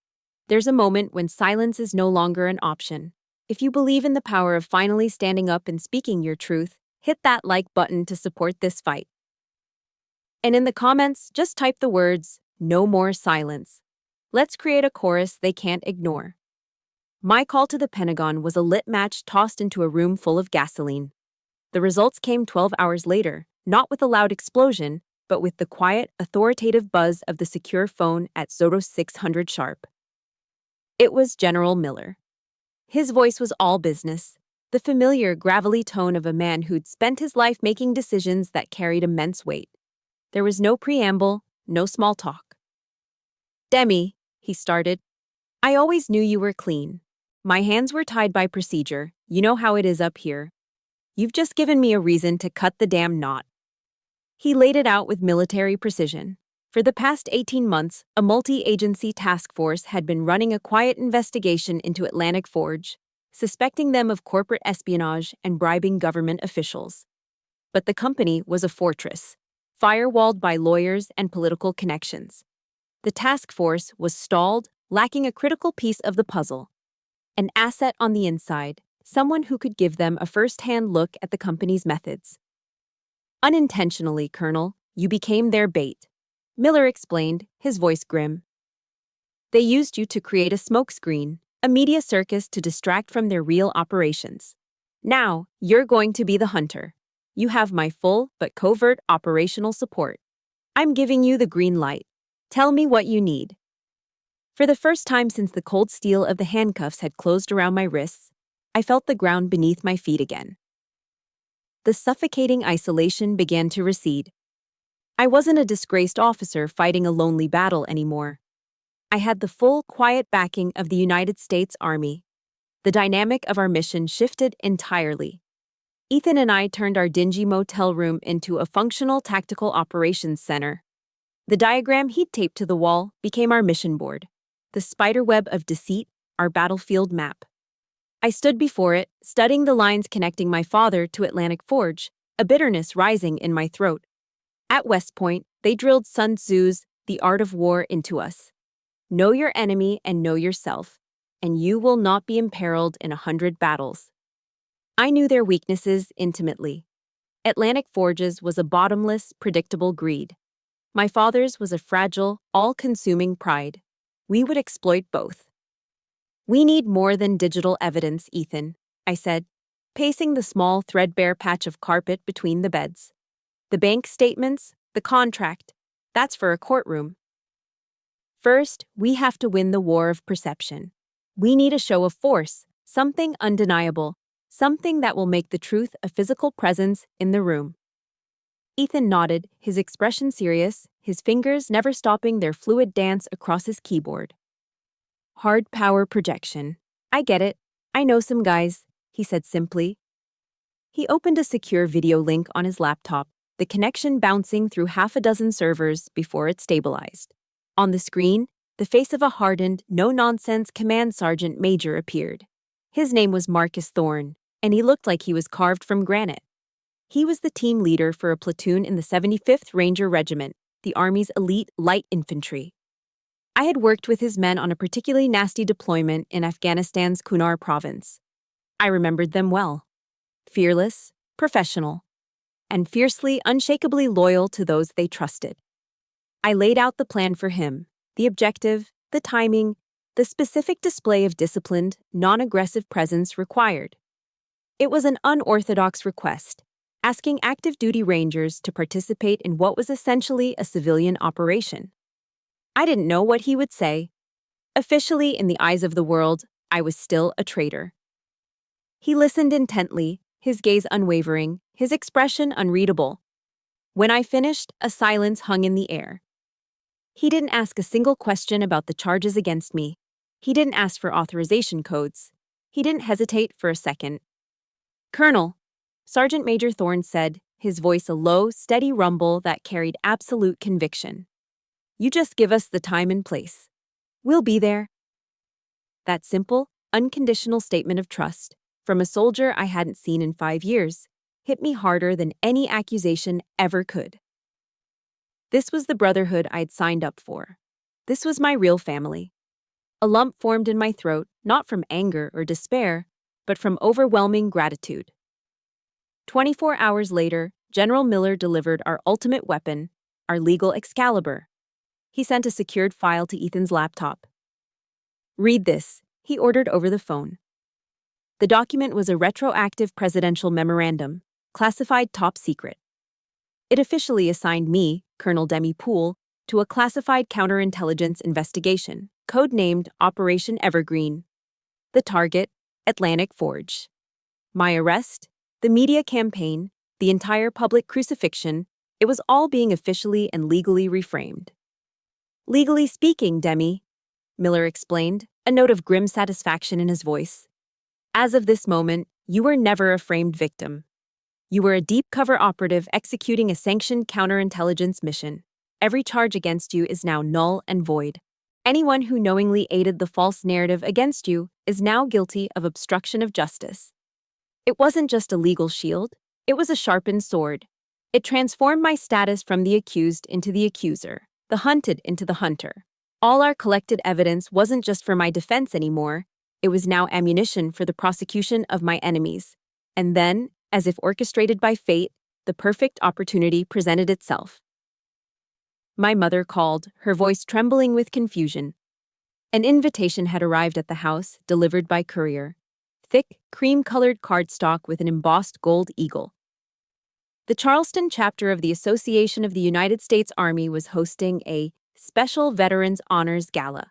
There's a moment when silence is no longer an option. If you believe in the power of finally standing up and speaking your truth, hit that like button to support this fight. And in the comments, just type the words, "No more silence." Let's create a chorus they can't ignore. My call to the Pentagon was a lit match tossed into a room full of gasoline. The results came 12 hours later, not with a loud explosion, but with the quiet, authoritative buzz of the secure phone at Zoto 600 sharp. It was General Miller. His voice was all business, the familiar, gravelly tone of a man who'd spent his life making decisions that carried immense weight. There was no preamble, no small talk. Demi, he started, I always knew you were clean. My hands were tied by procedure. You know how it is up here. You've just given me a reason to cut the damn knot. He laid it out with military precision. For the past 18 months, a multi-agency task force had been running a quiet investigation into Atlantic Forge, suspecting them of corporate espionage and bribing government officials. But the company was a fortress, firewalled by lawyers and political connections. The task force was stalled, lacking a critical piece of the puzzle. An asset on the inside, someone who could give them a first-hand look at the company's methods. Unintentionally, Colonel, you became their bait, Miller explained, his voice grim. They used you to create a smokescreen, a media circus to distract from their real operations. Now, you're going to be the hunter. You have my full but covert operational support. I'm giving you the green light. Tell me what you need. For the first time since the cold steel of the handcuffs had closed around my wrists, I felt the ground beneath my feet again. The suffocating isolation began to recede. I wasn't a disgraced officer fighting a lonely battle anymore. I had the full, quiet backing of the United States Army. The dynamic of our mission shifted entirely. Ethan and I turned our dingy motel room into a functional tactical operations center. The diagram he'd taped to the wall became our mission board. The spiderweb of deceit, our battlefield map. I stood before it, studying the lines connecting my father to Atlantic Forge, a bitterness rising in my throat. At West Point, they drilled Sun Tzu's The Art of War into us. Know your enemy and know yourself, and you will not be imperiled in 100 battles. I knew their weaknesses intimately. Atlantic Forge's was a bottomless, predictable greed. My father's was a fragile, all-consuming pride. We would exploit both. We need more than digital evidence, Ethan, I said, pacing the small, threadbare patch of carpet between the beds. The bank statements, the contract, that's for a courtroom. First, we have to win the war of perception. We need a show of force, something undeniable, something that will make the truth a physical presence in the room. Ethan nodded, his expression serious, his fingers never stopping their fluid dance across his keyboard. Hard power projection. I get it. I know some guys, he said simply. He opened a secure video link on his laptop, the connection bouncing through half a dozen servers before it stabilized. On the screen, the face of a hardened, no-nonsense command sergeant major appeared. His name was Marcus Thorne, and he looked like he was carved from granite. He was the team leader for a platoon in the 75th Ranger Regiment, the Army's elite light infantry. I had worked with his men on a particularly nasty deployment in Afghanistan's Kunar province. I remembered them well. Fearless, professional, and fiercely, unshakably loyal to those they trusted. I laid out the plan for him, the objective, the timing, the specific display of disciplined, non-aggressive presence required. It was an unorthodox request, asking active duty Rangers to participate in what was essentially a civilian operation. I didn't know what he would say. Officially, in the eyes of the world, I was still a traitor. He listened intently, his gaze unwavering, his expression unreadable. When I finished, a silence hung in the air. He didn't ask a single question about the charges against me. He didn't ask for authorization codes. He didn't hesitate for a second. Colonel, Sergeant Major Thorne said, his voice a low, steady rumble that carried absolute conviction. "You just give us the time and place. We'll be there." That simple, unconditional statement of trust, from a soldier I hadn't seen in 5 years, hit me harder than any accusation ever could. This was the brotherhood I'd signed up for. This was my real family. A lump formed in my throat, not from anger or despair, but from overwhelming gratitude. 24 hours later, General Miller delivered our ultimate weapon, our legal Excalibur. He sent a secured file to Ethan's laptop. "Read this," he ordered over the phone. The document was a retroactive presidential memorandum, classified top secret. It officially assigned me, Colonel Demi Poole, to a classified counterintelligence investigation, codenamed Operation Evergreen. The target, Atlantic Forge. My arrest, the media campaign, the entire public crucifixion, it was all being officially and legally reframed. "Legally speaking, Demi," Miller explained, a note of grim satisfaction in his voice. "As of this moment, you were never a framed victim. You were a deep-cover operative executing a sanctioned counterintelligence mission. Every charge against you is now null and void. Anyone who knowingly aided the false narrative against you is now guilty of obstruction of justice." It wasn't just a legal shield, it was a sharpened sword. It transformed my status from the accused into the accuser, the hunted into the hunter. All our collected evidence wasn't just for my defense anymore, it was now ammunition for the prosecution of my enemies. And then, as if orchestrated by fate, the perfect opportunity presented itself. My mother called, her voice trembling with confusion. An invitation had arrived at the house, delivered by courier. Thick, cream-colored cardstock with an embossed gold eagle. The Charleston chapter of the Association of the United States Army was hosting a Special Veterans Honors Gala.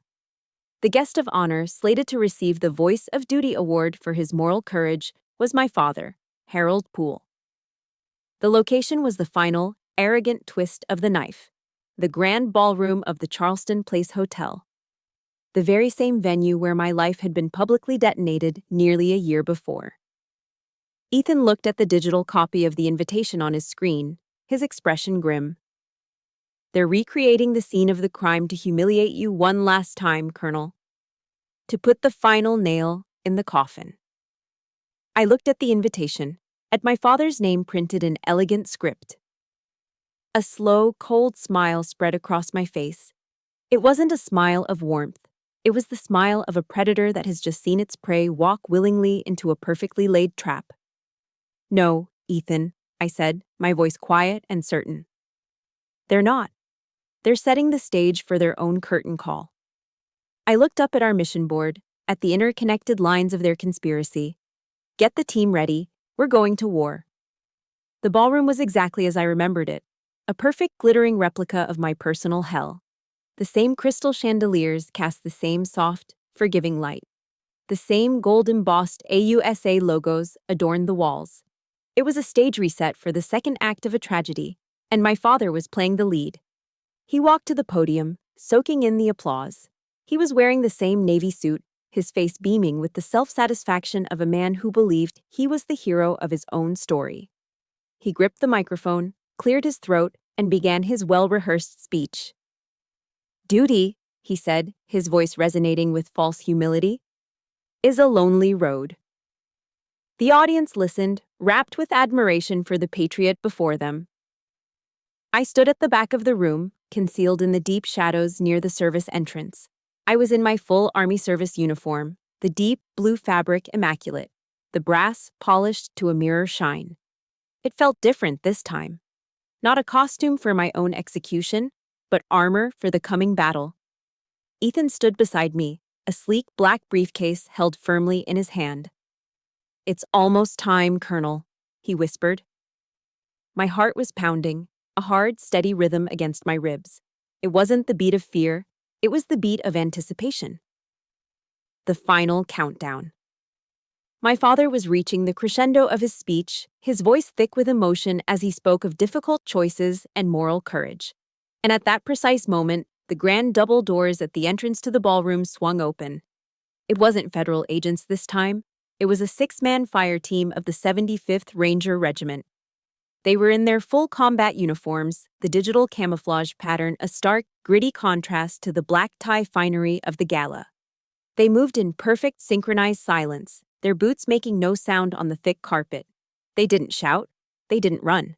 The guest of honor, slated to receive the Voice of Duty Award for his moral courage, was my father, Harold Poole. The location was the final, arrogant twist of the knife, the grand ballroom of the Charleston Place Hotel. The very same venue where my life had been publicly detonated nearly a year before. Ethan looked at the digital copy of the invitation on his screen, his expression grim. "They're recreating the scene of the crime to humiliate you one last time, Colonel. To put the final nail in the coffin." I looked at the invitation, at my father's name printed in elegant script. A slow, cold smile spread across my face. It wasn't a smile of warmth. It was the smile of a predator that has just seen its prey walk willingly into a perfectly laid trap. "No, Ethan," I said, my voice quiet and certain. "They're not. They're setting the stage for their own curtain call." I looked up at our mission board, at the interconnected lines of their conspiracy. "Get the team ready. We're going to war." The ballroom was exactly as I remembered it, a perfect glittering replica of my personal hell. The same crystal chandeliers cast the same soft, forgiving light. The same gold-embossed AUSA logos adorned the walls. It was a stage reset for the second act of a tragedy, and my father was playing the lead. He walked to the podium, soaking in the applause. He was wearing the same navy suit, his face beaming with the self-satisfaction of a man who believed he was the hero of his own story. He gripped the microphone, cleared his throat, and began his well-rehearsed speech. "Duty," he said, his voice resonating with false humility, "is a lonely road." The audience listened, rapt with admiration for the patriot before them. I stood at the back of the room, concealed in the deep shadows near the service entrance. I was in my full Army service uniform, the deep blue fabric immaculate, the brass polished to a mirror shine. It felt different this time. Not a costume for my own execution, but armor for the coming battle. Ethan stood beside me, a sleek black briefcase held firmly in his hand. "It's almost time, Colonel," he whispered. My heart was pounding, a hard, steady rhythm against my ribs. It wasn't the beat of fear, it was the beat of anticipation. The final countdown. My father was reaching the crescendo of his speech, his voice thick with emotion as he spoke of difficult choices and moral courage. And at that precise moment, the grand double doors at the entrance to the ballroom swung open. It wasn't federal agents this time. It was a 6-man fire team of the 75th Ranger Regiment. They were in their full combat uniforms, the digital camouflage pattern a stark, gritty contrast to the black tie finery of the gala. They moved in perfect synchronized silence, their boots making no sound on the thick carpet. They didn't shout. They didn't run.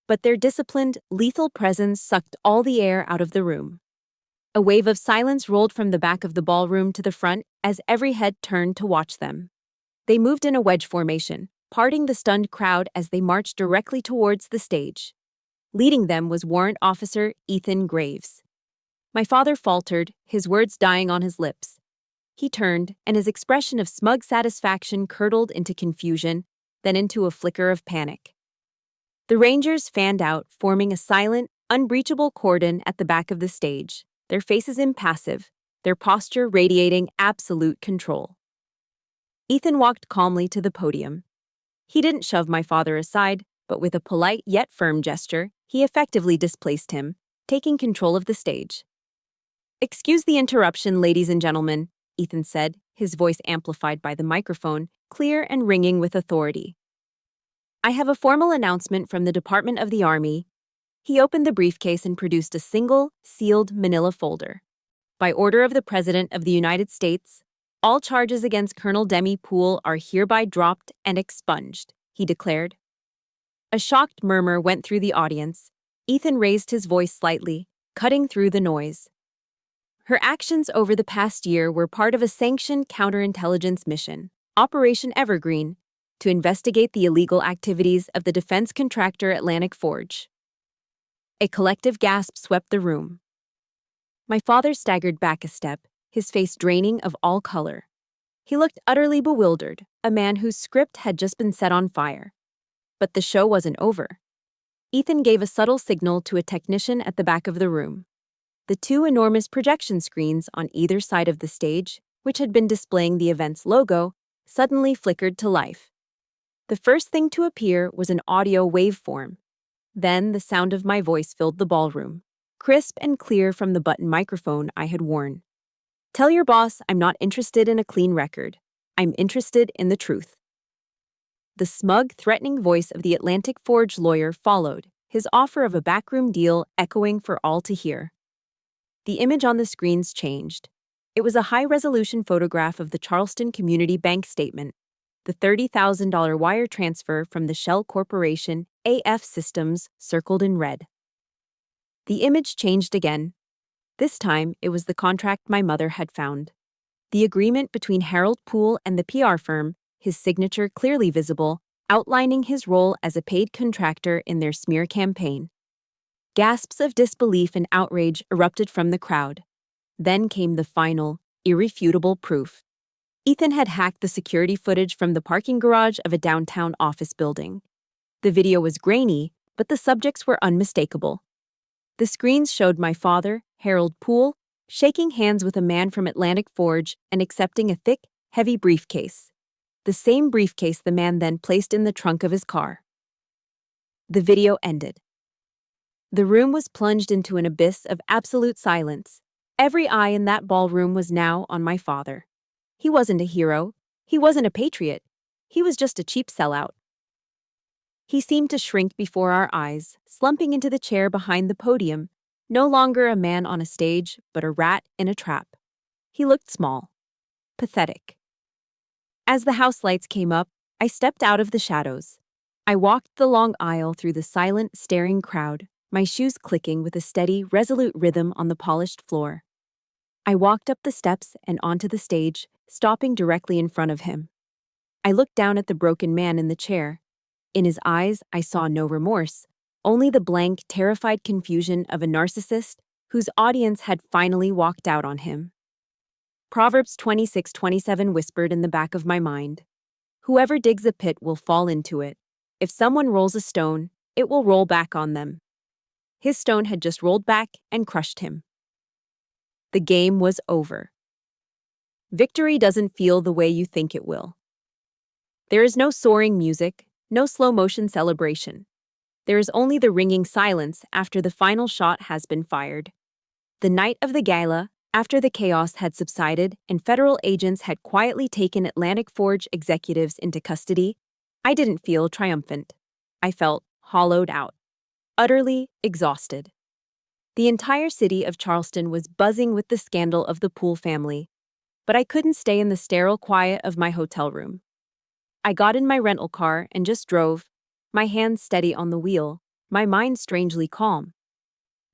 But their disciplined, lethal presence sucked all the air out of the room. A wave of silence rolled from the back of the ballroom to the front as every head turned to watch them. They moved in a wedge formation, parting the stunned crowd as they marched directly towards the stage. Leading them was Warrant Officer Ethan Graves. My father faltered, his words dying on his lips. He turned, and his expression of smug satisfaction curdled into confusion, then into a flicker of panic. The Rangers fanned out, forming a silent, unbreachable cordon at the back of the stage, their faces impassive, their posture radiating absolute control. Ethan walked calmly to the podium. He didn't shove my father aside, but with a polite yet firm gesture, he effectively displaced him, taking control of the stage. "Excuse the interruption, ladies and gentlemen," Ethan said, his voice amplified by the microphone, clear and ringing with authority. "I have a formal announcement from the Department of the Army." He opened the briefcase and produced a single, sealed manila folder. "By order of the President of the United States, all charges against Colonel Demi Poole are hereby dropped and expunged," he declared. A shocked murmur went through the audience. Ethan raised his voice slightly, cutting through the noise. "Her actions over the past year were part of a sanctioned counterintelligence mission, Operation Evergreen, to investigate the illegal activities of the defense contractor Atlantic Forge." A collective gasp swept the room. My father staggered back a step, his face draining of all color. He looked utterly bewildered, a man whose script had just been set on fire. But the show wasn't over. Ethan gave a subtle signal to a technician at the back of the room. The two enormous projection screens on either side of the stage, which had been displaying the event's logo, suddenly flickered to life. The first thing to appear was an audio waveform. Then the sound of my voice filled the ballroom, crisp and clear from the button microphone I had worn. "Tell your boss I'm not interested in a clean record. I'm interested in the truth." The smug, threatening voice of the Atlantic Forge lawyer followed, his offer of a backroom deal echoing for all to hear. The image on the screens changed. It was a high-resolution photograph of the Charleston Community Bank statement, the $30,000 wire transfer from the Shell Corporation AF Systems circled in red. The image changed again. This time, it was the contract my mother had found. The agreement between Harold Poole and the PR firm, his signature clearly visible, outlining his role as a paid contractor in their smear campaign. Gasps of disbelief and outrage erupted from the crowd. Then came the final, irrefutable proof. Ethan had hacked the security footage from the parking garage of a downtown office building. The video was grainy, but the subjects were unmistakable. The screens showed my father, Harold Poole, shaking hands with a man from Atlantic Forge and accepting a thick, heavy briefcase. The same briefcase the man then placed in the trunk of his car. The video ended. The room was plunged into an abyss of absolute silence. Every eye in that ballroom was now on my father. He wasn't a hero. He wasn't a patriot. He was just a cheap sellout. He seemed to shrink before our eyes, slumping into the chair behind the podium, no longer a man on a stage, but a rat in a trap. He looked small, pathetic. As the house lights came up, I stepped out of the shadows. I walked the long aisle through the silent, staring crowd, my shoes clicking with a steady, resolute rhythm on the polished floor. I walked up the steps and onto the stage, stopping directly in front of him. I looked down at the broken man in the chair. In his eyes, I saw no remorse, only the blank, terrified confusion of a narcissist whose audience had finally walked out on him. Proverbs 26:27 whispered in the back of my mind. Whoever digs a pit will fall into it. If someone rolls a stone, it will roll back on them. His stone had just rolled back and crushed him. The game was over. Victory doesn't feel the way you think it will. There is no soaring music, no slow-motion celebration. There is only the ringing silence after the final shot has been fired. The night of the gala, after the chaos had subsided and federal agents had quietly taken Atlantic Forge executives into custody, I didn't feel triumphant. I felt hollowed out, utterly exhausted. The entire city of Charleston was buzzing with the scandal of the Poole family, but I couldn't stay in the sterile quiet of my hotel room. I got in my rental car and just drove, my hands steady on the wheel, my mind strangely calm.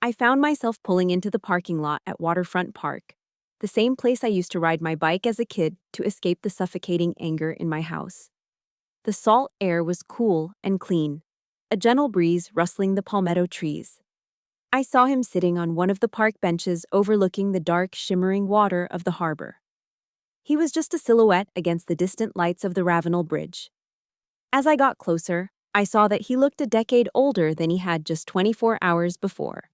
I found myself pulling into the parking lot at Waterfront Park, the same place I used to ride my bike as a kid to escape the suffocating anger in my house. The salt air was cool and clean, a gentle breeze rustling the palmetto trees. I saw him sitting on one of the park benches overlooking the dark, shimmering water of the harbor. He was just a silhouette against the distant lights of the Ravenel Bridge. As I got closer, I saw that he looked a decade older than he had just 24 hours before.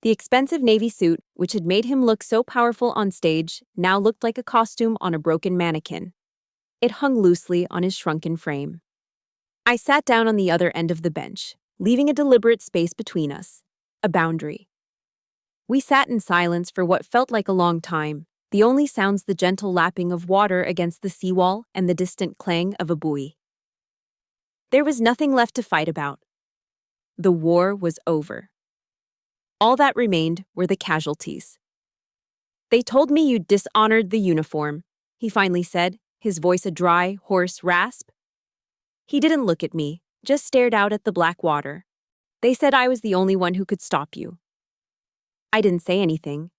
The expensive navy suit, which had made him look so powerful on stage, now looked like a costume on a broken mannequin. It hung loosely on his shrunken frame. I sat down on the other end of the bench, leaving a deliberate space between us, a boundary. We sat in silence for what felt like a long time, the only sounds the gentle lapping of water against the seawall and the distant clang of a buoy. There was nothing left to fight about. The war was over. All that remained were the casualties. "They told me you dishonored the uniform," he finally said, his voice a dry, hoarse rasp. He didn't look at me, just stared out at the black water. "They said I was the only one who could stop you." I didn't say anything.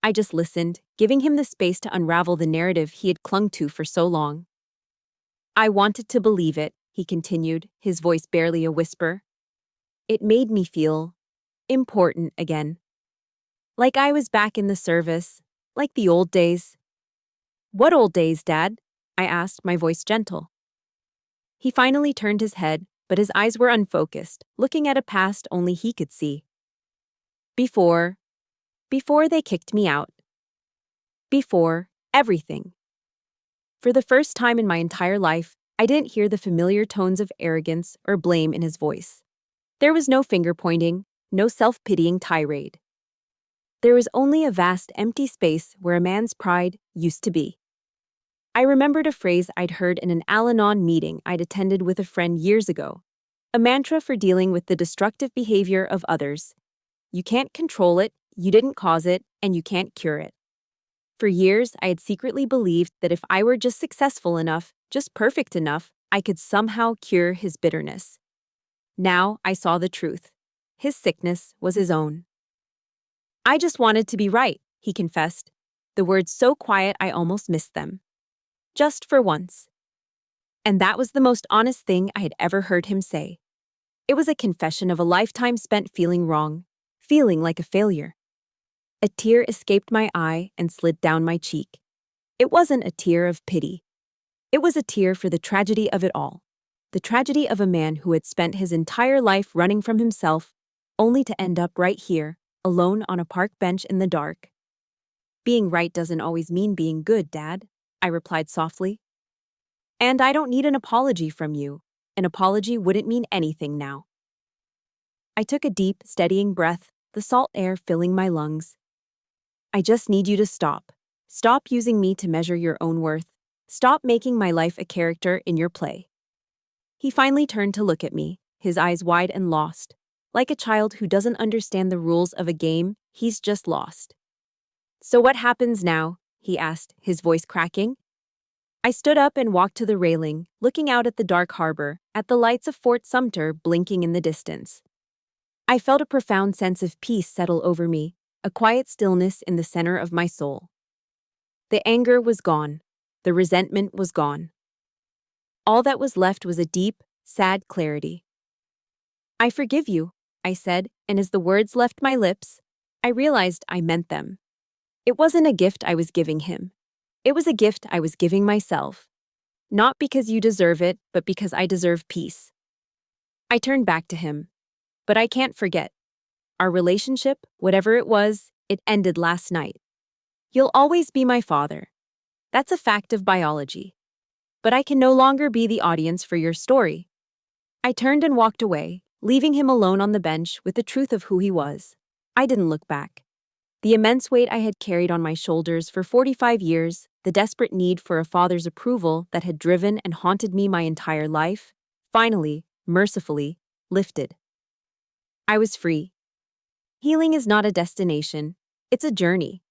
I just listened, giving him the space to unravel the narrative he had clung to for so long. "I wanted to believe it," he continued, his voice barely a whisper. "It made me feel important again. Like I was back in the service, like the old days." "What old days, Dad?" I asked, my voice gentle. He finally turned his head, but his eyes were unfocused, looking at a past only he could see. Before they kicked me out. Before everything." For the first time in my entire life, I didn't hear the familiar tones of arrogance or blame in his voice. There was no finger-pointing, no self-pitying tirade. There was only a vast empty space where a man's pride used to be. I remembered a phrase I'd heard in an Al-Anon meeting I'd attended with a friend years ago, a mantra for dealing with the destructive behavior of others. You can't control it, you didn't cause it, and you can't cure it. For years, I had secretly believed that if I were just successful enough, just perfect enough, I could somehow cure his bitterness. Now I saw the truth. His sickness was his own. "I just wanted to be right," he confessed, the words so quiet I almost missed them. Just for once. And that was the most honest thing I had ever heard him say. It was a confession of a lifetime spent feeling wrong, feeling like a failure. A tear escaped my eye and slid down my cheek. It wasn't a tear of pity. It was a tear for the tragedy of it all. The tragedy of a man who had spent his entire life running from himself, only to end up right here, alone on a park bench in the dark. "Being right doesn't always mean being good, Dad," I replied softly. "And I don't need an apology from you. An apology wouldn't mean anything now." I took a deep, steadying breath, the salt air filling my lungs. "I just need you to stop. Stop using me to measure your own worth. Stop making my life a character in your play." He finally turned to look at me, his eyes wide and lost, like a child who doesn't understand the rules of a game he's just lost. "So what happens now?" he asked, his voice cracking. I stood up and walked to the railing, looking out at the dark harbor, at the lights of Fort Sumter blinking in the distance. I felt a profound sense of peace settle over me, a quiet stillness in the center of my soul. The anger was gone. The resentment was gone. All that was left was a deep, sad clarity. "I forgive you," I said, and as the words left my lips, I realized I meant them. It wasn't a gift I was giving him. It was a gift I was giving myself. Not because you deserve it, but because I deserve peace. I turned back to him. "But I can't forget. Our relationship, whatever it was, it ended last night. You'll always be my father. That's a fact of biology. But I can no longer be the audience for your story." I turned and walked away, leaving him alone on the bench with the truth of who he was. I didn't look back. The immense weight I had carried on my shoulders for 45 years, the desperate need for a father's approval that had driven and haunted me my entire life, finally, mercifully, lifted. I was free. Healing is not a destination, it's a journey.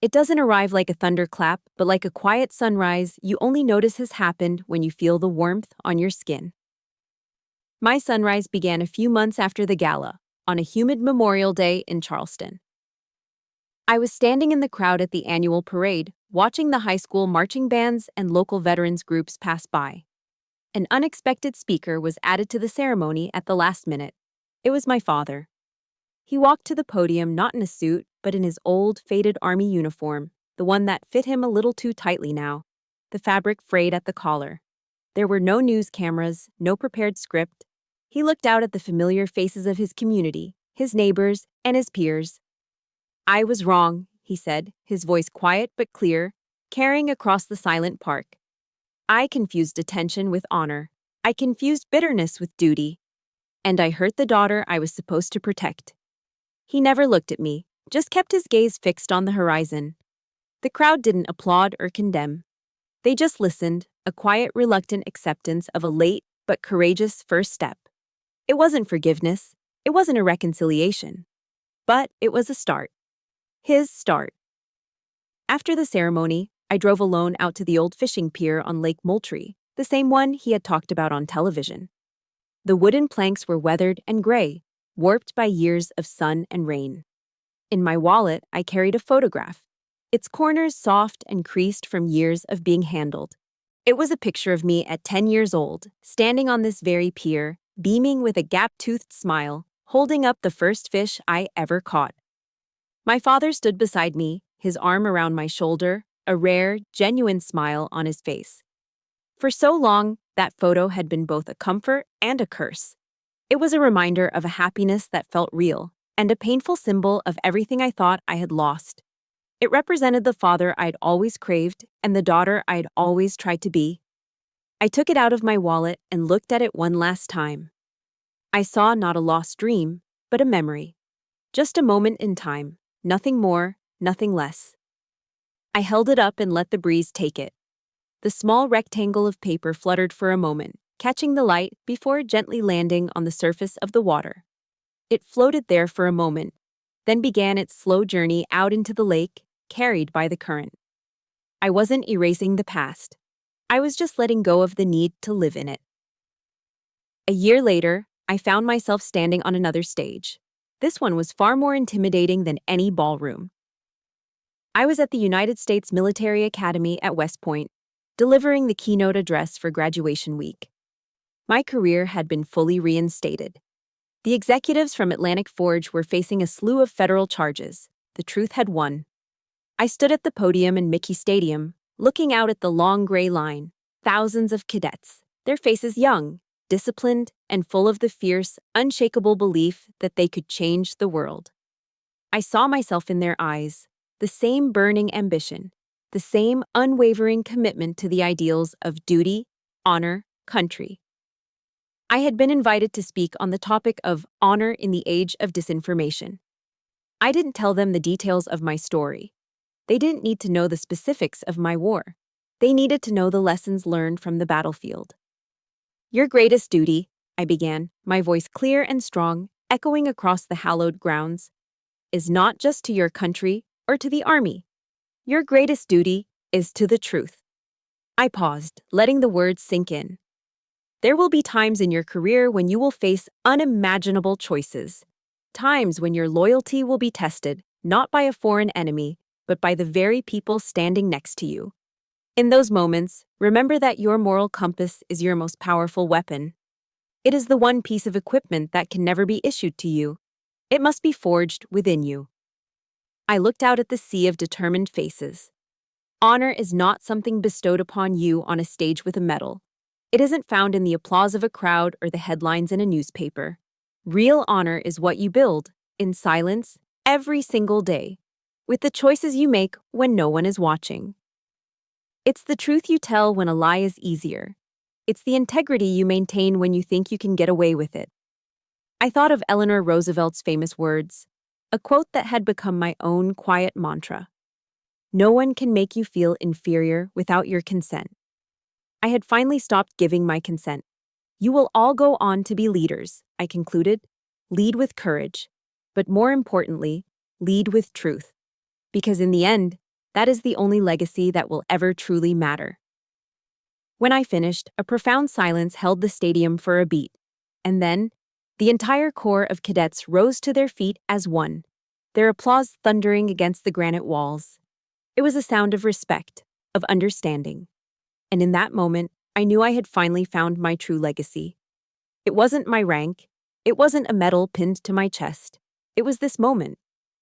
It doesn't arrive like a thunderclap, but like a quiet sunrise you only notice has happened when you feel the warmth on your skin. My sunrise began a few months after the gala, on a humid Memorial Day in Charleston. I was standing in the crowd at the annual parade, watching the high school marching bands and local veterans groups pass by. An unexpected speaker was added to the ceremony at the last minute. It was my father. He walked to the podium not in a suit, but in his old, faded Army uniform, the one that fit him a little too tightly now, the fabric frayed at the collar. There were no news cameras, no prepared script. He looked out at the familiar faces of his community, his neighbors, and his peers. "I was wrong," he said, his voice quiet but clear, carrying across the silent park. "I confused attention with honor. I confused bitterness with duty. And I hurt the daughter I was supposed to protect." He never looked at me, just kept his gaze fixed on the horizon. The crowd didn't applaud or condemn. They just listened, a quiet, reluctant acceptance of a late but courageous first step. It wasn't forgiveness, it wasn't a reconciliation. But it was a start. His start. After the ceremony, I drove alone out to the old fishing pier on Lake Moultrie, the same one he had talked about on television. The wooden planks were weathered and gray, warped by years of sun and rain. In my wallet, I carried a photograph, its corners soft and creased from years of being handled. It was a picture of me at 10 years old, standing on this very pier, beaming with a gap-toothed smile, holding up the first fish I ever caught. My father stood beside me, his arm around my shoulder, a rare, genuine smile on his face. For so long, that photo had been both a comfort and a curse. It was a reminder of a happiness that felt real, and a painful symbol of everything I thought I had lost. It represented the father I'd always craved and the daughter I'd always tried to be. I took it out of my wallet and looked at it one last time. I saw not a lost dream, but a memory. Just a moment in time, nothing more, nothing less. I held it up and let the breeze take it. The small rectangle of paper fluttered for a moment, catching the light before gently landing on the surface of the water. It floated there for a moment, then began its slow journey out into the lake, carried by the current. I wasn't erasing the past. I was just letting go of the need to live in it. A year later, I found myself standing on another stage. This one was far more intimidating than any ballroom. I was at the United States Military Academy at West Point, delivering the keynote address for graduation week. My career had been fully reinstated. The executives from Atlantic Forge were facing a slew of federal charges. The truth had won. I stood at the podium in Mickey Stadium, looking out at the long gray line, thousands of cadets, their faces young, disciplined, and full of the fierce, unshakable belief that they could change the world. I saw myself in their eyes, the same burning ambition, the same unwavering commitment to the ideals of duty, honor, country. I had been invited to speak on the topic of honor in the age of disinformation. I didn't tell them the details of my story. They didn't need to know the specifics of my war. They needed to know the lessons learned from the battlefield. "Your greatest duty," I began, my voice clear and strong, echoing across the hallowed grounds, "is not just to your country or to the Army. Your greatest duty is to the truth." I paused, letting the words sink in. There will be times in your career when you will face unimaginable choices. Times when your loyalty will be tested, not by a foreign enemy, but by the very people standing next to you. In those moments, remember that your moral compass is your most powerful weapon. It is the one piece of equipment that can never be issued to you. It must be forged within you. I looked out at the sea of determined faces. Honor is not something bestowed upon you on a stage with a medal. It isn't found in the applause of a crowd or the headlines in a newspaper. Real honor is what you build, in silence, every single day, with the choices you make when no one is watching. It's the truth you tell when a lie is easier. It's the integrity you maintain when you think you can get away with it. I thought of Eleanor Roosevelt's famous words, a quote that had become my own quiet mantra. "No one can make you feel inferior without your consent." I had finally stopped giving my consent. You will all go on to be leaders, I concluded. Lead with courage. But more importantly, lead with truth. Because in the end, that is the only legacy that will ever truly matter. When I finished, a profound silence held the stadium for a beat. And then, the entire corps of cadets rose to their feet as one, their applause thundering against the granite walls. It was a sound of respect, of understanding. And in that moment, I knew I had finally found my true legacy. It wasn't my rank. It wasn't a medal pinned to my chest. It was this moment,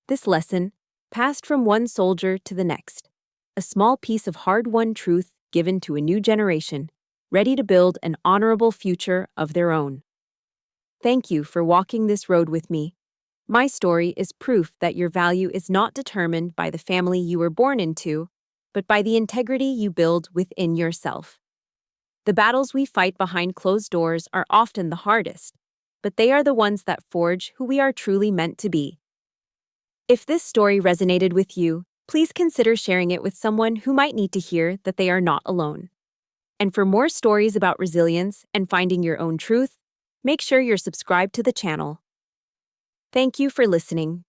this lesson, passed from one soldier to the next. A small piece of hard-won truth given to a new generation, ready to build an honorable future of their own. Thank you for walking this road with me. My story is proof that your value is not determined by the family you were born into, but by the integrity you build within yourself. The battles we fight behind closed doors are often the hardest, but they are the ones that forge who we are truly meant to be. If this story resonated with you, please consider sharing it with someone who might need to hear that they are not alone. And for more stories about resilience and finding your own truth, make sure you're subscribed to the channel. Thank you for listening.